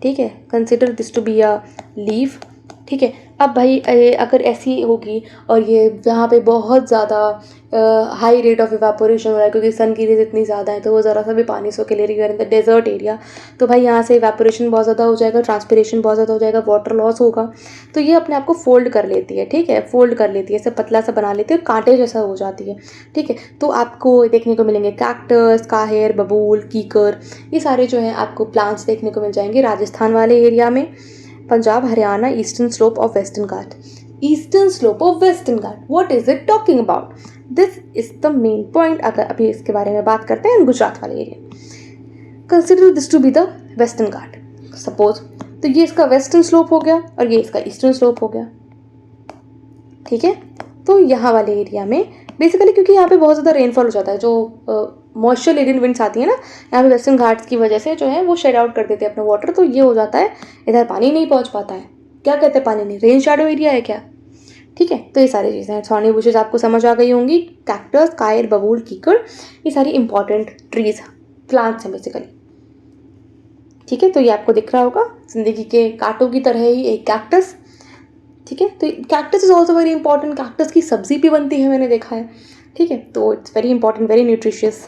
ठीक है। Consider this to be a leaf, ठीक है। अब भाई अगर ऐसी होगी और ये यहाँ पे बहुत ज़्यादा हाई रेट ऑफ इवेपोरेशन हो रहा है क्योंकि सन की रेज इतनी ज़्यादा है, तो वो ज़रा सा भी पानी सो के ले रही है इन द डेजर्ट एरिया, तो भाई यहाँ से इवेपोरेशन बहुत ज़्यादा हो जाएगा, ट्रांसपिरेशन बहुत ज़्यादा हो जाएगा, वाटर लॉस होगा, तो ये अपने आप को फोल्ड कर लेती है, ठीक है। फोल्ड कर लेती है, ऐसे पतला सा बना लेती है, कांटे जैसा हो जाती है, ठीक है। तो आपको देखने को मिलेंगे कैक्टस, काहेर, बबूल, कीकर, ये सारे जो हैं आपको प्लांट्स देखने को मिल जाएंगे राजस्थान वाले एरिया में, Punjab, Haryana, eastern slope of western Ghat. Eastern slope of western Ghat, what is it talking about? This is the main point. अगर अभी इसके बारे में बात करते हैं, गुजरात वाले area, consider this to be the western Ghat suppose, तो ये इसका वेस्टर्न स्लोप हो गया और ये इसका ईस्टर्न स्लोप हो गया, ठीक है। तो यहाँ वाले एरिया में बेसिकली, क्योंकि यहाँ पे बहुत ज़्यादा रेनफॉल हो जाता है, जो मॉइस्चर लेडन विंड्स आती है ना, यहाँ पे वेस्टर्न घाट्स की वजह से जो है वो शेड आउट कर देते हैं अपना वाटर, तो ये हो जाता है इधर पानी नहीं पहुँच पाता है। क्या कहते हैं पानी नहीं, रेन शैडो एरिया है क्या, ठीक है। तो ये सारी चीज़ें हैं। थॉर्नी बुशेस आपको समझ आ गई होंगी, कैक्टस, कायर, बबूल, कीकर, ये सारी इंपॉर्टेंट ट्रीज प्लांट्स हैं बेसिकली, ठीक है। तो ये आपको दिख रहा होगा जिंदगी के कांटों की तरह ही एक कैक्टस, ठीक है। तो cactus is also very important, cactus की सब्जी भी बनती है, मैंने देखा है, ठीक है। तो it's very important, very nutritious.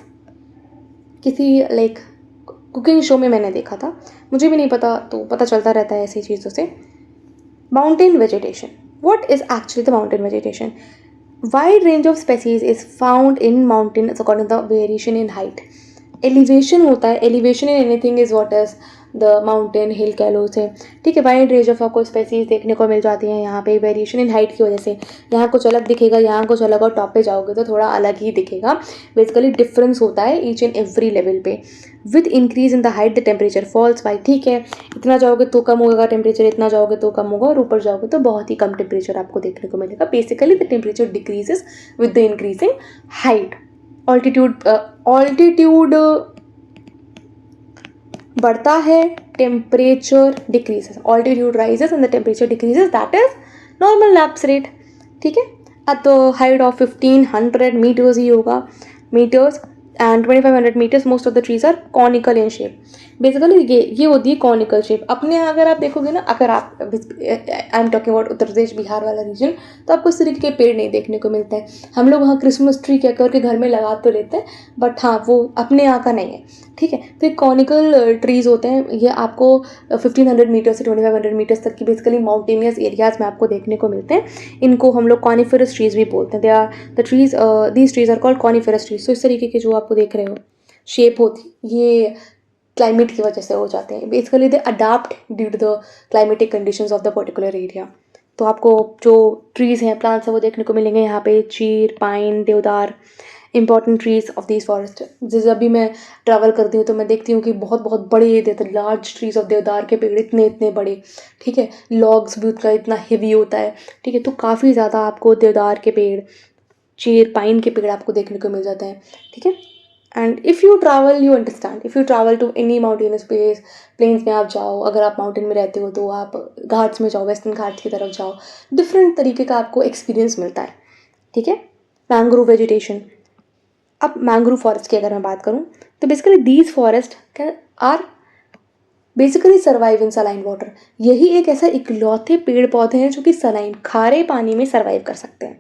किसी लाइक कुकिंग शो में मैंने देखा था, मुझे भी नहीं पता, तो पता चलता रहता है ऐसी चीज़ों से। Mountain vegetation, what is actually the mountain vegetation? Wide range of species is found in mountain according the variation in height. Elevation होता है, elevation in anything is what is the mountain hill कह लो उसे, ठीक है। Wide range of आपको species देखने को मिल जाती हैं यहाँ पे, वेरिएशन इन हाइट की वजह से यहाँ कुछ अलग दिखेगा, यहाँ कुछ अलग, और टॉप पे जाओगे तो थोड़ा अलग ही दिखेगा। बेसिकली डिफरेंस होता है ईच एंड एवरी लेवल पे। With increase in the height the temperature falls by, ठीक है। इतना जाओगे तो कम होगा टेम्परेचर, इतना जाओगे तो कम होगा, और ऊपर जाओगे तो बहुत ही कम टेम्परेचर आपको देखने को मिलेगा। Basically the temperature decreases with the increasing height. Altitude बढ़ता है, temperature decreases, altitude rises and the temperature decreases, that is normal lapse rate. ठीक है, at the height of 1500 metres ही होगा, metres and 2500 metres most of the trees are conical in shape. Basically ये होती है conical shape. अपने यहाँ अगर आप देखोगे ना, अगर आप आई एम टॉकिंग अबाउट उत्तर प्रदेश बिहार वाला रीजन, तो आपको इस तरीके के पेड़ नहीं देखने को मिलते हैं। हम लोग वहाँ क्रिसमस ट्री कह करके घर में लगा तो लेते हैं, बट हाँ वो अपने यहाँ का नहीं है। ठीक है, तो ये कॉनिकल ट्रीज होते हैं, ये आपको 1500 मीटर से 2500 मीटर्स तक की बेसिकली माउंटेनियस एरियाज में आपको देखने को मिलते हैं। इनको हम लोग कॉनिफेरस ट्रीज भी बोलते हैं। They are the trees, these trees are called coniferous trees. तो इस तरीके के जो आपको देख रहे हो शेप होती, ये क्लाइमेट की वजह से हो जाते हैं। Basically they adapt due to the climatic conditions of the particular area. तो आपको जो ट्रीज़ हैं, प्लांट्स हैं, वो देखने को मिलेंगे यहाँ पे, चीर, पाइन, देवदार, important trees of this forest. जब भी मैं ट्रैवल करती हूँ तो मैं देखती हूँ कि बहुत बहुत बड़े लार्ज ट्रीज ऑफ देवदार के पेड़, इतने इतने बड़े। ठीक है, लॉग्स भी उसका इतना हेवी होता है। ठीक है, तो काफ़ी ज़्यादा आपको देवदार के पेड़, चीर, पाइन के पेड़ आपको देखने को मिल जाते हैं। ठीक है, and if you travel, you understand, if you travel to any mountainous place, plains में आप जाओ, अगर आप माउंटेन में रहते हो तो आप घाट्स में जाओ, वेस्टर्न घाट्स की तरफ जाओ, डिफरेंट तरीके का आपको एक्सपीरियंस मिलता है। ठीक है, मैंग्रोव वेजिटेशन। अब मैंग्रोव फॉरेस्ट की अगर मैं बात करूँ तो basically these forest are basically survive in saline water. यही एक ऐसा इकलौते पेड़ पौधे हैं जो कि सलाइन, खारे पानी में सर्वाइव कर सकते हैं।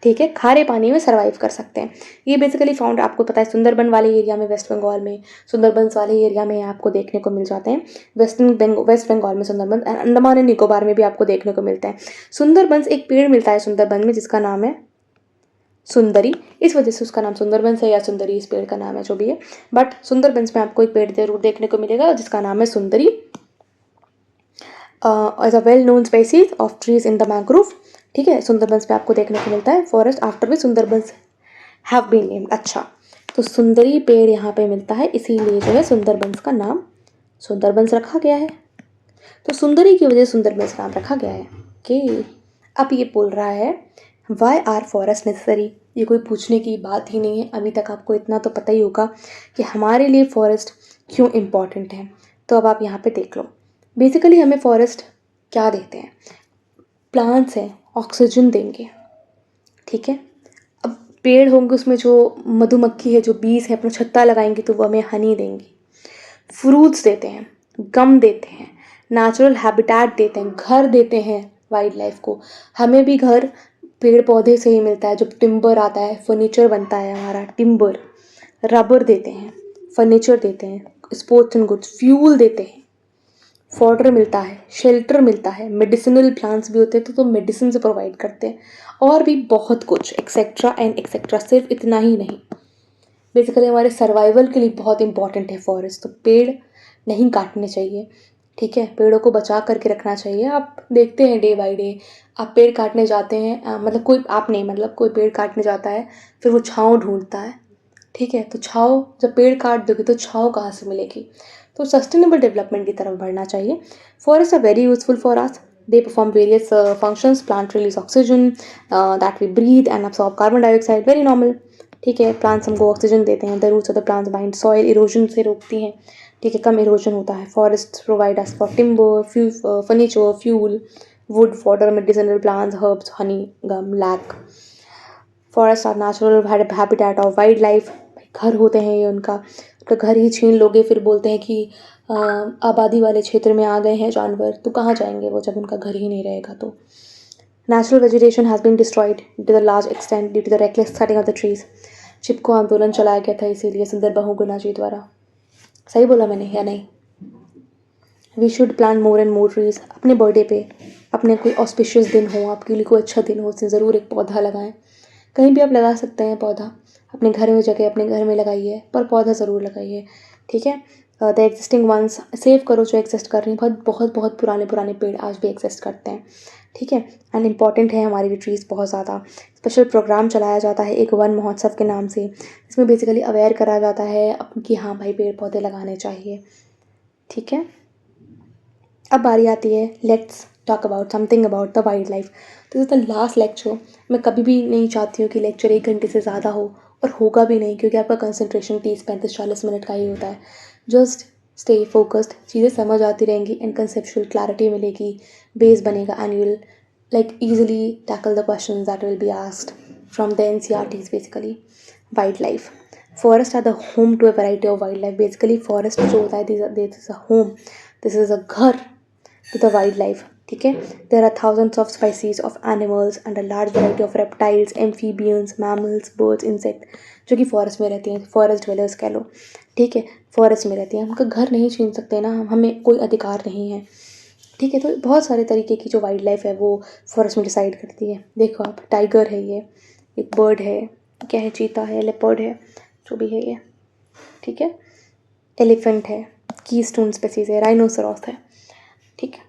ठीक है, खारे पानी में सर्वाइव कर सकते हैं। ये बेसिकली फाउंड, आपको पता है, सुंदरबन वाले एरिया में, वेस्ट बंगाल में, सुंदरबंस वाले एरिया में आपको देखने को मिल जाते हैं। वेस्ट बंगाल में सुंदरबन, अंडमान एंड निकोबार में भी आपको देखने को मिलते हैं। सुंदरबंस एक पेड़ मिलता है सुंदरबन में जिसका नाम है सुंदरी। इस वजह से उसका नाम सुंदरबंस है, या सुंदरी इस पेड़ का नाम है, जो भी है। बट सुंदरबंस में आपको एक पेड़ जरूर देखने को मिलेगा जिसका नाम है Sundari, as a well known species of trees in the mangrove. ठीक है, सुंदरबंस में आपको देखने को मिलता है forest after which Sundarbans have been named. अच्छा, तो सुंदरी पेड़ यहाँ पे मिलता है, इसीलिए जो है सुंदरबंस का नाम सुंदरबंस रखा गया है। तो सुंदरी की वजह से सुंदरबंस नाम रखा गया है। ओके, अब ये बोल रहा है वाई आर फॉरेस्ट नेसेसरी। ये कोई पूछने की बात ही नहीं है, अभी तक आपको इतना तो पता ही होगा कि हमारे लिए फॉरेस्ट क्यों इम्पॉर्टेंट है। तो अब आप यहाँ पे देख लो, बेसिकली हमें फॉरेस्ट क्या देते हैं। प्लांट्स हैं, ऑक्सीजन देंगे। ठीक है, अब पेड़ होंगे, उसमें जो मधुमक्खी है, जो बीज है, अपना छत्ता लगाएंगे तो वो हमें हनी देंगी। फ्रूट्स देते हैं, गम देते हैं, नेचुरल हैबिटेट देते हैं, घर देते हैं वाइल्ड लाइफ को। हमें भी घर पेड़ पौधे से ही मिलता है। जब टिम्बर आता है, फर्नीचर बनता है हमारा, टिम्बर, रबर देते हैं, फर्नीचर देते हैं, स्पोर्ट्स एंड गुड्स, फ्यूल देते हैं, फॉडर मिलता है, शेल्टर मिलता है, मेडिसिनल प्लांट्स भी होते हैं तो मेडिसिन से प्रोवाइड करते हैं, और भी बहुत कुछ, एक्सेट्रा एंड एक्सेट्रा। सिर्फ इतना ही नहीं, बेसिकली हमारे सर्वाइवल के लिए बहुत इंपॉर्टेंट है फॉरेस्ट। तो पेड़ नहीं काटने चाहिए। ठीक है, पेड़ों को बचा करके रखना चाहिए। आप देखते हैं डे बाय डे, आप पेड़ काटने जाते हैं, मतलब कोई, आप नहीं, मतलब कोई पेड़ काटने जाता है, फिर वो छाँव ढूंढता है। ठीक है, तो छाँव, जब पेड़ काट दोगे तो छाँव कहाँ से मिलेगी। तो सस्टेनेबल डेवलपमेंट की तरफ बढ़ना चाहिए। Forest are very useful for us. They perform various functions. Plant release oxygen that we breathe and absorb carbon dioxide, very normal. ठीक है, प्लांट्स हमको ऑक्सीजन देते हैं। The roots of the plants bind soil, erosion से रोकती हैं। ठीक है, कम इरोजन होता है। Forest provide us for timber, furniture, fuel, wood, fodder, medicinal plants, herbs, honey, gum, lac. Forest are natural habitat of wild life. घर होते हैं ये उनका। तो घर ही छीन लोगे, फिर बोलते हैं कि आबादी वाले क्षेत्र में आ गए हैं जानवर, तो कहाँ जाएंगे वो जब उनका घर ही नहीं रहेगा। तो natural vegetation has been destroyed to the large extent due to the reckless cutting of the trees. Chipko Andolan चलाया गया था इसीलिए सुंदर बहुगुणा जी द्वारा। सही बोला मैंने या नहीं? We should plant more and more trees. अपने बर्थडे पे, अपने कोई ऑस्पिशियस दिन हो, आपके लिए कोई अच्छा दिन हो, उसमें ज़रूर एक पौधा लगाएं। कहीं भी आप लगा सकते हैं पौधा, अपने घर में जगह, अपने घर में लगाइए, पर पौधा ज़रूर लगाइए। ठीक है, द एग्जिस्टिंग वंस सेव करो जो एग्जिस्ट कर रही हैं। बहुत बहुत बहुत पुराने पुराने पेड़ आज भी एग्जिस्ट करते हैं। ठीक है, एंड इम्पॉर्टेंट है हमारी लिए ट्रीज़ बहुत ज़्यादा। स्पेशल प्रोग्राम चलाया जाता है एक वन महोत्सव के नाम से, जिसमें बेसिकली अवेयर करा जाता है कि हाँ भाई पेड़ पौधे लगाने चाहिए। ठीक है, अब बारी आती है let's talk about something about the wild life. This is the last lecture. मैं कभी भी नहीं चाहती हूँ कि लेक्चर 1 घंटे से ज़्यादा हो, और होगा भी नहीं, क्योंकि आपका कंसंट्रेशन 30, 35, 40 मिनट का ही होता है। जस्ट स्टे फोकस्ड, चीज़ें समझ आती रहेंगी एंड कंसेप्चुअल क्लैरिटी मिलेगी, बेस बनेगा and you will like easily tackle the questions that will be asked from the NCERTs basically. Wildlife. Forests are the home to a variety of wildlife. Basically forest जो होता है this is a home, this is a घर to the wildlife. ठीक है, there are thousands of species of animals and a large variety of reptiles, amphibians, mammals, birds, insects जो कि forest में रहती हैं, फॉरेस्ट ड्वेलर्स कह लो. ठीक है, फॉरेस्ट में रहती हैं, हम उनका घर नहीं छीन सकते ना, हमें कोई अधिकार नहीं है. ठीक है, तो बहुत सारे तरीके की जो वाइल्ड लाइफ है वो फॉरेस्ट में डिसाइड करती है. देखो आप, टाइगर है, ये एक बर्ड है, क्या है, चीता है, लेपर्ड है, जो भी है ये. ठीक है, एलिफेंट है, कीस्टोन स्पेसीज है, राइनोसोरॉस है. ठीक है,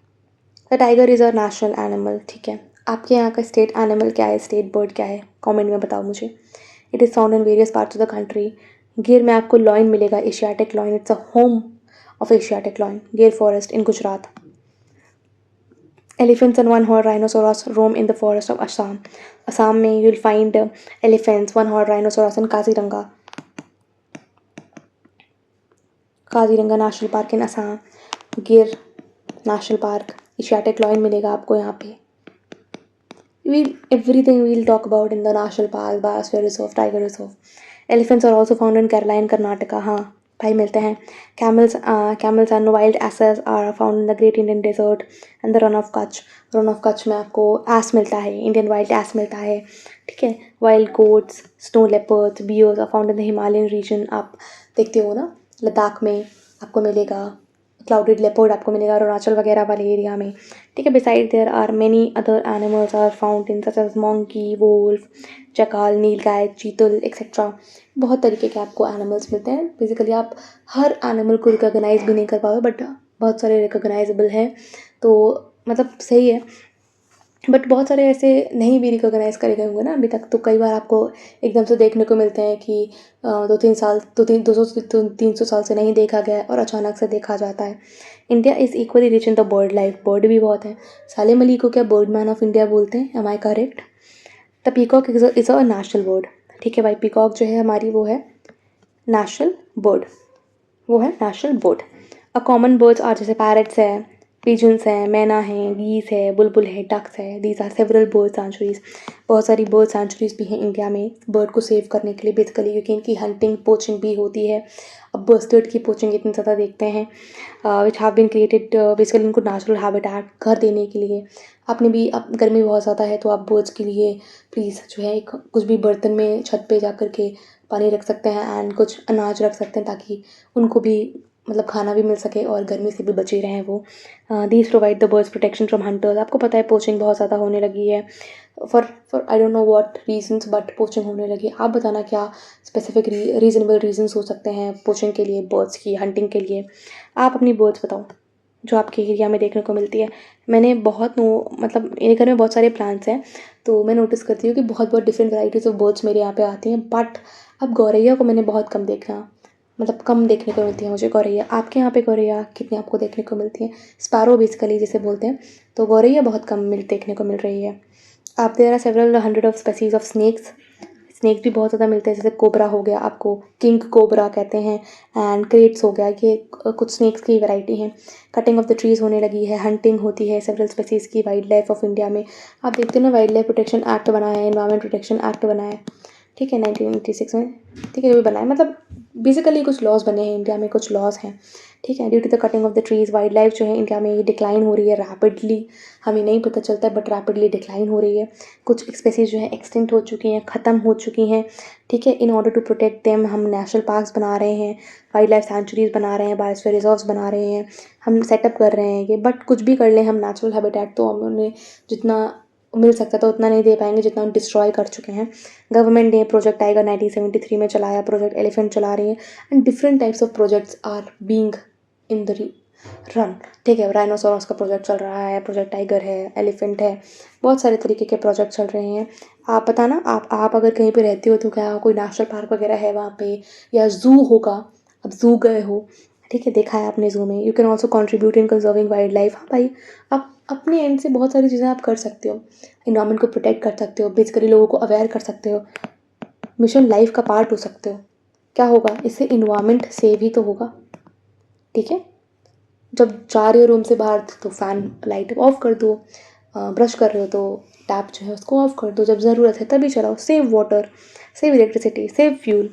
the tiger is a national animal. ठीक है, आपके यहाँ का स्टेट एनिमल क्या है, स्टेट बर्ड क्या है, कमेंट में बताओ मुझे. It is found in various parts of the country. Gir में आपको लॉइन मिलेगा, Asiatic lion. It's a home of Asiatic lion, Gir forest in Gujarat. Elephants and one-horned rhinoceros roam in the forest of Assam. Assam में you'll find elephants, one-horned rhinoceros in Kaziranga. Kaziranga National Park in Assam. Gir National Park. Asiatic lion मिलेगा आपको यहाँ पे. Everything we'll talk about in the national park, biosphere reserve, tiger reserve. Elephants are also found in Kerala and Karnataka. हाँ भाई मिलते हैं. Camels and wild asses are found in the Great Indian Desert and the Run of Kutch. Run of Kutch में आपको ass मिलता है, Indian wild ass मिलता है. ठीक है, wild goats, snow leopards, bears are found in the Himalayan region. आप देखते हो ना, लद्दाख में आपको मिलेगा. क्लाउडेड लेपर्ड आपको मिलेगा अरुणाचल वगैरह वाले एरिया में. ठीक है, beside there are many other animals are found in such as monkey, wolf, jackal, nilgai, chital etcetera. बहुत तरीके के आपको एनिमल्स मिलते हैं. बेसिकली आप हर एनिमल को रिकॉग्नाइज भी नहीं कर पाओगे, बट बहुत सारे रिकॉग्नाइजेबल हैं, तो मतलब सही है. बट बहुत सारे ऐसे नहीं भी रिकॉग्नाइज करे गए होंगे ना अभी तक, तो कई बार आपको एकदम से देखने को मिलते हैं कि 200-300 साल से नहीं देखा गया है और अचानक से देखा जाता है. India is equally rich in the bird life. Bird भी बहुत है. सालिम अली को क्या बर्ड मैन ऑफ इंडिया बोलते हैं, am I correct? The peacock is a national bird. ठीक है भाई, पीकॉक जो है हमारी वो है नेशनल बर्ड, वो है national bird. A common birds are जैसे पैरट्स है, पिजन्स हैं, मैना हैं, गीस है, बुलबुल है, डक्स है. These are several bird sanctuaries. बहुत सारी बर्ड सेंचुरीज भी हैं इंडिया में बर्ड को सेव करने के लिए बेसिकली, क्योंकि इनकी हंटिंग पोचिंग भी होती है. अब बर्ड की पोचिंग इतनी ज़्यादा देखते हैं which have been created basically इनको नेचुरल हैबिटेट घर देने के लिए. आपने भी, अब गर्मी बहुत ज़्यादा है तो आप बर्ड्स के लिए प्लीज़ जो है एक कुछ भी बर्तन में छत पे जा कर के पानी रख सकते हैं एंड कुछ अनाज रख सकते हैं, ताकि उनको भी मतलब खाना भी मिल सके और गर्मी से भी बचे रहें वो. These provide the birds protection from hunters. आपको पता है पोचिंग बहुत ज़्यादा होने लगी है for I don't know what reasons, but poaching होने लगी. आप बताना क्या स्पेसिफिक रीजनेबल रीजंस हो सकते हैं पोचिंग के लिए, बर्ड्स की हंटिंग के लिए. आप अपनी बर्ड्स बताओ जो आपके एरिया में देखने को मिलती है. मैंने मतलब मेरे घर में बहुत सारे प्लांट्स हैं, तो मैं नोटिस करती हूँ कि बहुत बहुत डिफरेंट वैराइटीज़ ऑफ बर्ड्स मेरे यहाँ पे आती हैं. बट अब गौरैया को मैंने बहुत कम देखा, मतलब कम देखने को मिलती है मुझे गौरैया. आपके यहाँ पे गौरैया कितनी आपको देखने को मिलती है? स्पैरो बेसिकली जिसे बोलते हैं, तो गौरैया बहुत कम देखने को मिल रही है. आप there are several hundred of species of snakes. Snake भी बहुत ज़्यादा मिलते हैं, जैसे कोबरा हो गया, आपको किंग कोबरा कहते हैं, एंड क्रेट्स हो गया, ये कुछ स्नेक्स की वैरायटी हैं. कटिंग ऑफ द ट्रीज़ होने लगी है, हंटिंग होती है सेवरल स्पेसीज़ की. वाइल्ड लाइफ ऑफ इंडिया में आप देखते हो ना, वाइल्ड लाइफ प्रोटेक्शन एक्ट बना है, एनवायरमेंट प्रोटेक्शन एक्ट बना है. ठीक है, 1986 में. ठीक है, जो भी बना है, मतलब बेसिकली कुछ लॉज बने हैं इंडिया में, कुछ लॉज हैं. ठीक है, due to the cutting of the trees wild life जो है इंडिया में ये डिक्लाइन हो रही है रैपिडली. हमें नहीं पता चलता है बट रैपिडली डिक्लाइन हो रही है. कुछ स्पेसीज जो है एक्सटिंक्ट हो चुकी हैं, ख़त्म हो चुकी हैं. ठीक है, in order to protect them हम नेशनल पार्क्स बना रहे हैं, वाइल्ड लाइफ सेंचुरीज बना रहे हैं, बायोस्फीयर रिजर्व्स बना रहे हैं, हम सेटअप कर रहे हैं ये. बट कुछ भी कर लें हम नेचुरल हैबिटेट, तो हम उन्हें जितना मिल सकता था उतना नहीं दे पाएंगे जितना हम डिस्ट्रॉय कर चुके हैं. गवर्नमेंट ने प्रोजेक्ट टाइगर 1973 में चलाया, प्रोजेक्ट एलिफेंट चला रही है, and different types of projects are being in the run. ठीक है, राइनोसोरस का प्रोजेक्ट चल रहा है, प्रोजेक्ट टाइगर है, एलिफेंट है, बहुत सारे तरीके के प्रोजेक्ट चल रहे हैं. आप बताना, आप अगर कहीं पे रहते हो तो क्या कोई नेशनल पार्क वगैरह है वहाँ पे, या ज़ू होगा, अब ज़ू गए हो, ठीक है, देखा है आपने ज़ू में. You can also contribute in conserving wild life. हाँ भाई, आप अपने एंड से बहुत सारी चीज़ें आप कर सकते हो. इन्वायरमेंट को प्रोटेक्ट कर सकते हो, बेसिकली लोगों को अवेयर कर सकते हो, मिशन लाइफ का पार्ट हो सकते हो. क्या होगा इससे? इन्वायरमेंट सेव ही तो होगा. ठीक है। जब जा रहे हो रूम से बाहर तो फ़ैन लाइट ऑफ कर दो, ब्रश कर रहे हो तो टैप जो है उसको ऑफ कर दो, जब ज़रूरत है तभी चलाओ। Save water, save electricity, save fuel.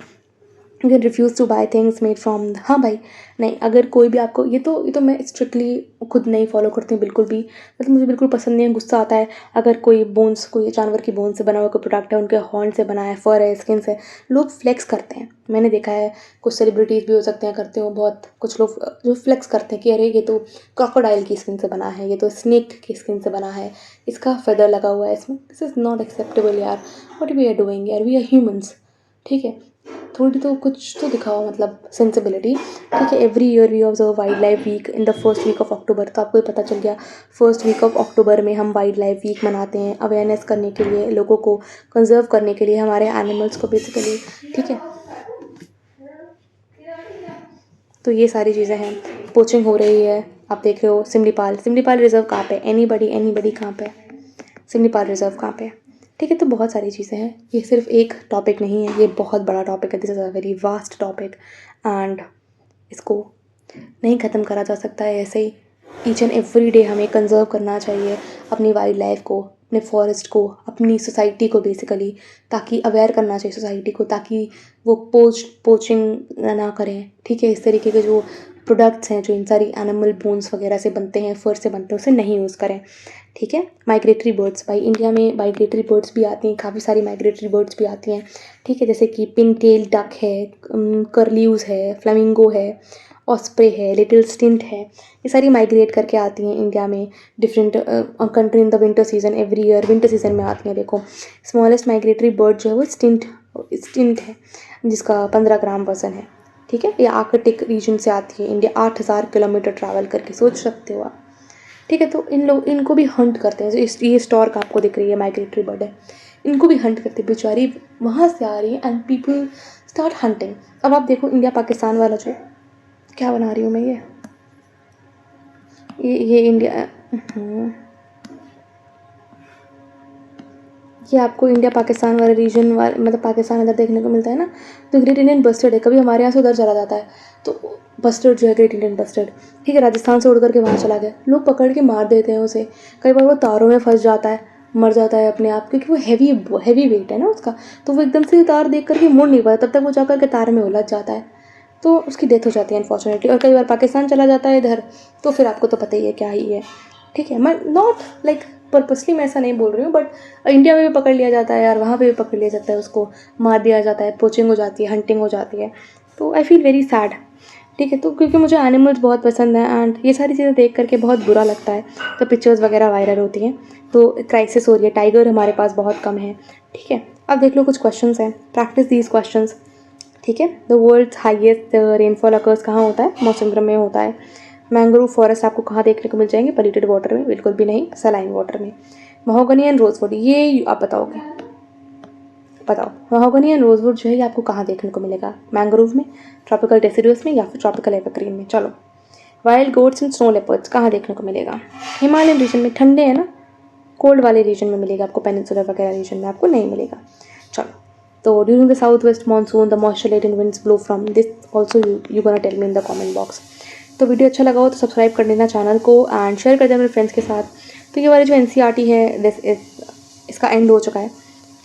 You can refuse to buy things made from, हाँ भाई, नहीं, अगर कोई भी आपको, ये तो मैं स्ट्रिक्टली खुद नहीं फॉलो करती हूँ बिल्कुल भी, मतलब मुझे बिल्कुल पसंद नहीं है, गुस्सा आता है अगर कोई बोन्स, कोई जानवर की बोन से बना हुआ कोई प्रोडक्ट है, उनके हॉर्न से बना है, फर है, स्किन से, लोग फ्लेक्स करते हैं। मैंने देखा है, कुछ सेलिब्रिटीज़ भी हो सकते हैं करते हो, बहुत कुछ लोग जो फ्लेक्स करते हैं कि अरे ये तो क्रोकोडाइल की स्किन से बना है, ये तो स्नेक की स्किन से बना है, इसका फेदर लगा हुआ है इसमें। दिस इज़ नॉट एक्सेप्टेबल यार, व्हाट वी आर डूइंग यार, वी आर ह्यूमंस, ठीक है। थोड़ी तो कुछ तो दिखाओ, मतलब सेंसिबिलिटी, ठीक है। Every year we observe wild life week in the first week of October, तो आपको ये पता चल गया, फर्स्ट वीक ऑफ अक्टूबर में हम वाइल्ड लाइफ वीक मनाते हैं, अवेयरनेस करने के लिए, लोगों को कंजर्व करने के लिए, हमारे एनिमल्स को बेसिकली, ठीक है। तो ये सारी चीज़ें हैं। पोचिंग हो रही है, आप देख रहे हो। सिमलीपाल, सिमलीपाल रिजर्व कहाँ पे? एनीबडी कहाँ पे? सिमलीपाल रिजर्व कहाँ पे? ठीक है। तो बहुत सारी चीज़ें हैं, ये सिर्फ एक टॉपिक नहीं है, ये बहुत बड़ा टॉपिक है। This is a very vast topic and इसको नहीं ख़त्म करा जा सकता है ऐसे ही। ईच एंड एवरी डे हमें कंजर्व करना चाहिए अपनी वाइल्ड लाइफ को, अपने फॉरेस्ट को, अपनी सोसाइटी को बेसिकली, ताकि अवेयर करना चाहिए सोसाइटी को, ताकि वो पोचिंग ना करें, ठीक है। इस तरीके के जो प्रोडक्ट्स हैं, जो इन सारी एनिमल बोन्स वगैरह से बनते हैं, फर से बनते हैं, उसे नहीं यूज़ करें, ठीक है। माइग्रेटरी बर्ड्स, भाई इंडिया में माइग्रेटरी बर्ड्स भी आती हैं, काफ़ी सारी माइग्रेटरी बर्ड्स भी आती हैं, ठीक है। जैसे कि पिन टेल डक है, कर्ल्यूज़ है, फ्लेमिंगो है, ऑस्प्रे है, लिटिल स्टिंट है, ये सारी माइग्रेट करके आती हैं इंडिया में different country in the winter season. Every year winter season में आती हैं। देखो, स्मॉलेस्ट माइग्रेटरी बर्ड जो है वो स्टिंट है, जिसका 15 ग्राम वजन है, ठीक है। ये आर्कटिक रीजन से आती है इंडिया, 8,000 किलोमीटर ट्रैवल करके, सोच सकते हो आप, ठीक है। तो इनको भी हंट करते हैं। ये स्टॉर्क आपको दिख रही है, माइग्रेटरी बर्ड है, इनको भी हंट करते हैं, बेचारी वहाँ से आ रही है एंड पीपल स्टार्ट हंटिंग। अब आप देखो इंडिया पाकिस्तान वाला जो, क्या बना रही हूँ मैं, ये इंडिया, ये आपको इंडिया पाकिस्तान वाले रीजन वाले, मतलब पाकिस्तान इधर देखने को मिलता है ना। तो ग्रेट इंडियन बस्टर्ड है, कभी हमारे यहाँ से उधर चला जाता है, तो बस्टर्ड जो है ग्रेट इंडियन बस्टर्ड, ठीक है, राजस्थान से उड़ करके वहाँ चला गया, लोग पकड़ के मार देते हैं उसे। कई बार वो तारों में फंस जाता है, मर जाता है अपने आप, क्योंकि वो हैवी वेट है ना उसका, तो वो एकदम से तार देख करके मुड़ नहीं पाता, तब तक वो जा करके तार में उलझ जाता है, तो उसकी डेथ हो जाती है अनफॉर्चुनेटली। और कई बार पाकिस्तान चला जाता है इधर, तो फिर आपको तो पता ही है क्या ही है, ठीक है। मैं नॉट लाइक पर्पसली मैं ऐसा नहीं बोल रही हूँ, बट इंडिया में भी पकड़ लिया जाता है यार, वहाँ पे भी पकड़ लिया जाता है, उसको मार दिया जाता है, पोचिंग हो जाती है, हंटिंग हो जाती है। तो आई फील वेरी सैड, ठीक है। तो क्योंकि मुझे एनिमल्स बहुत पसंद है एंड ये सारी चीज़ें देख करके बहुत बुरा लगता है, तो पिक्चर्स वगैरह वायरल होती हैं, तो क्राइसिस हो रही है। टाइगर हमारे पास बहुत कम है, ठीक है। अब देख लो कुछ क्वेश्चंस हैं, प्रैक्टिस दीज क्वेश्चंस, ठीक है। The world's highest rainfall occurs कहाँ होता है? मौसम में होता है। मैंग्रोव फॉरेस्ट आपको कहाँ देखने को मिल जाएंगे? पोल्यूटेड वाटर में? बिल्कुल भी नहीं, सलाइन वाटर में। महोगनी एंड रोजवुड, ये आप बताओगे, बताओ। महोगनी एंड रोजवुड जो है ये आपको कहाँ देखने को मिलेगा? मैंग्रोव में, ट्रॉपिकल डेसिडुअस में, या फिर ट्रॉपिकल एवरग्रीन में? चलो। Wild goats and snow leopards कहाँ देखने को मिलेगा? हिमालयन रीजन में, ठंडे है ना, कोल्ड वाले रीजन में मिलेगा आपको, पेनिनसुलर वगैरह रीजन में आपको नहीं मिलेगा। चलो। तो during the south west monsoon the moisture latent winds blow from this also you gonna tell me in the comment box. तो वीडियो अच्छा लगा हो तो सब्सक्राइब कर देना चैनल को एंड शेयर कर देना मेरे फ्रेंड्स के साथ। तो ये वाली जो NCERT है दिस इज, इसका एंड हो चुका है,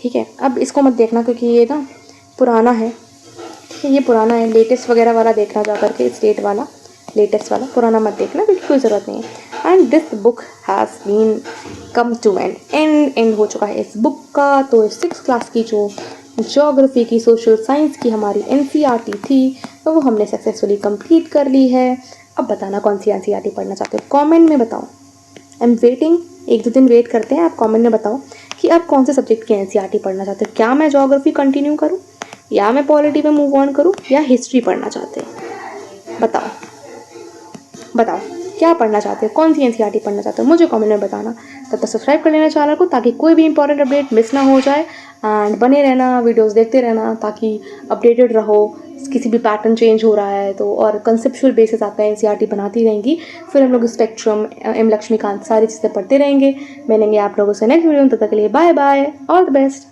ठीक है। अब इसको मत देखना क्योंकि ये ना पुराना है, ठीक है, ये पुराना है। लेटेस्ट वगैरह वाला देखना जा करके, स्टेट वाला, लेटेस्ट वाला, पुराना मत देखना क्योंकि कोई ज़रूरत नहीं है। And this book has been come to end हो चुका है इस बुक का। तो 6th क्लास की जो ज्योग्राफी की, सोशल साइंस की हमारी NCERT थी, तो वो हमने सक्सेसफुली कंप्लीट कर ली है। अब बताना कौन सी NCERT पढ़ना चाहते हो, कमेंट में बताओ। आई एम वेटिंग, 1-2 दिन वेट करते हैं, आप कमेंट में बताओ कि आप कौन से सब्जेक्ट की NCERT पढ़ना चाहते हो। क्या मैं ज्योग्राफी कंटिन्यू करूँ, या मैं पॉलिटी में मूव ऑन करूँ, या हिस्ट्री पढ़ना चाहते हैं? बताओ क्या पढ़ना चाहते हो, कौन सी NCERT पढ़ना चाहते हो, मुझे कमेंट में बताना। तब तक सब्सक्राइब कर लेना चैनल को ताकि कोई भी इंपॉर्टेंट अपडेट मिस ना हो जाए, एंड बने रहना, वीडियोस देखते रहना ताकि अपडेटेड रहो। किसी भी पैटर्न चेंज हो रहा है तो, और कंसेप्चुअल बेसिस आपका NCERT बनाती रहेंगी। फिर हम लोग स्पेक्ट्रम, M लक्ष्मीकांत, सारी चीज़ें पढ़ते रहेंगे। मिलेंगे आप लोगों से नेक्स्ट वीडियो में, तब तक के लिए bye bye, all the best.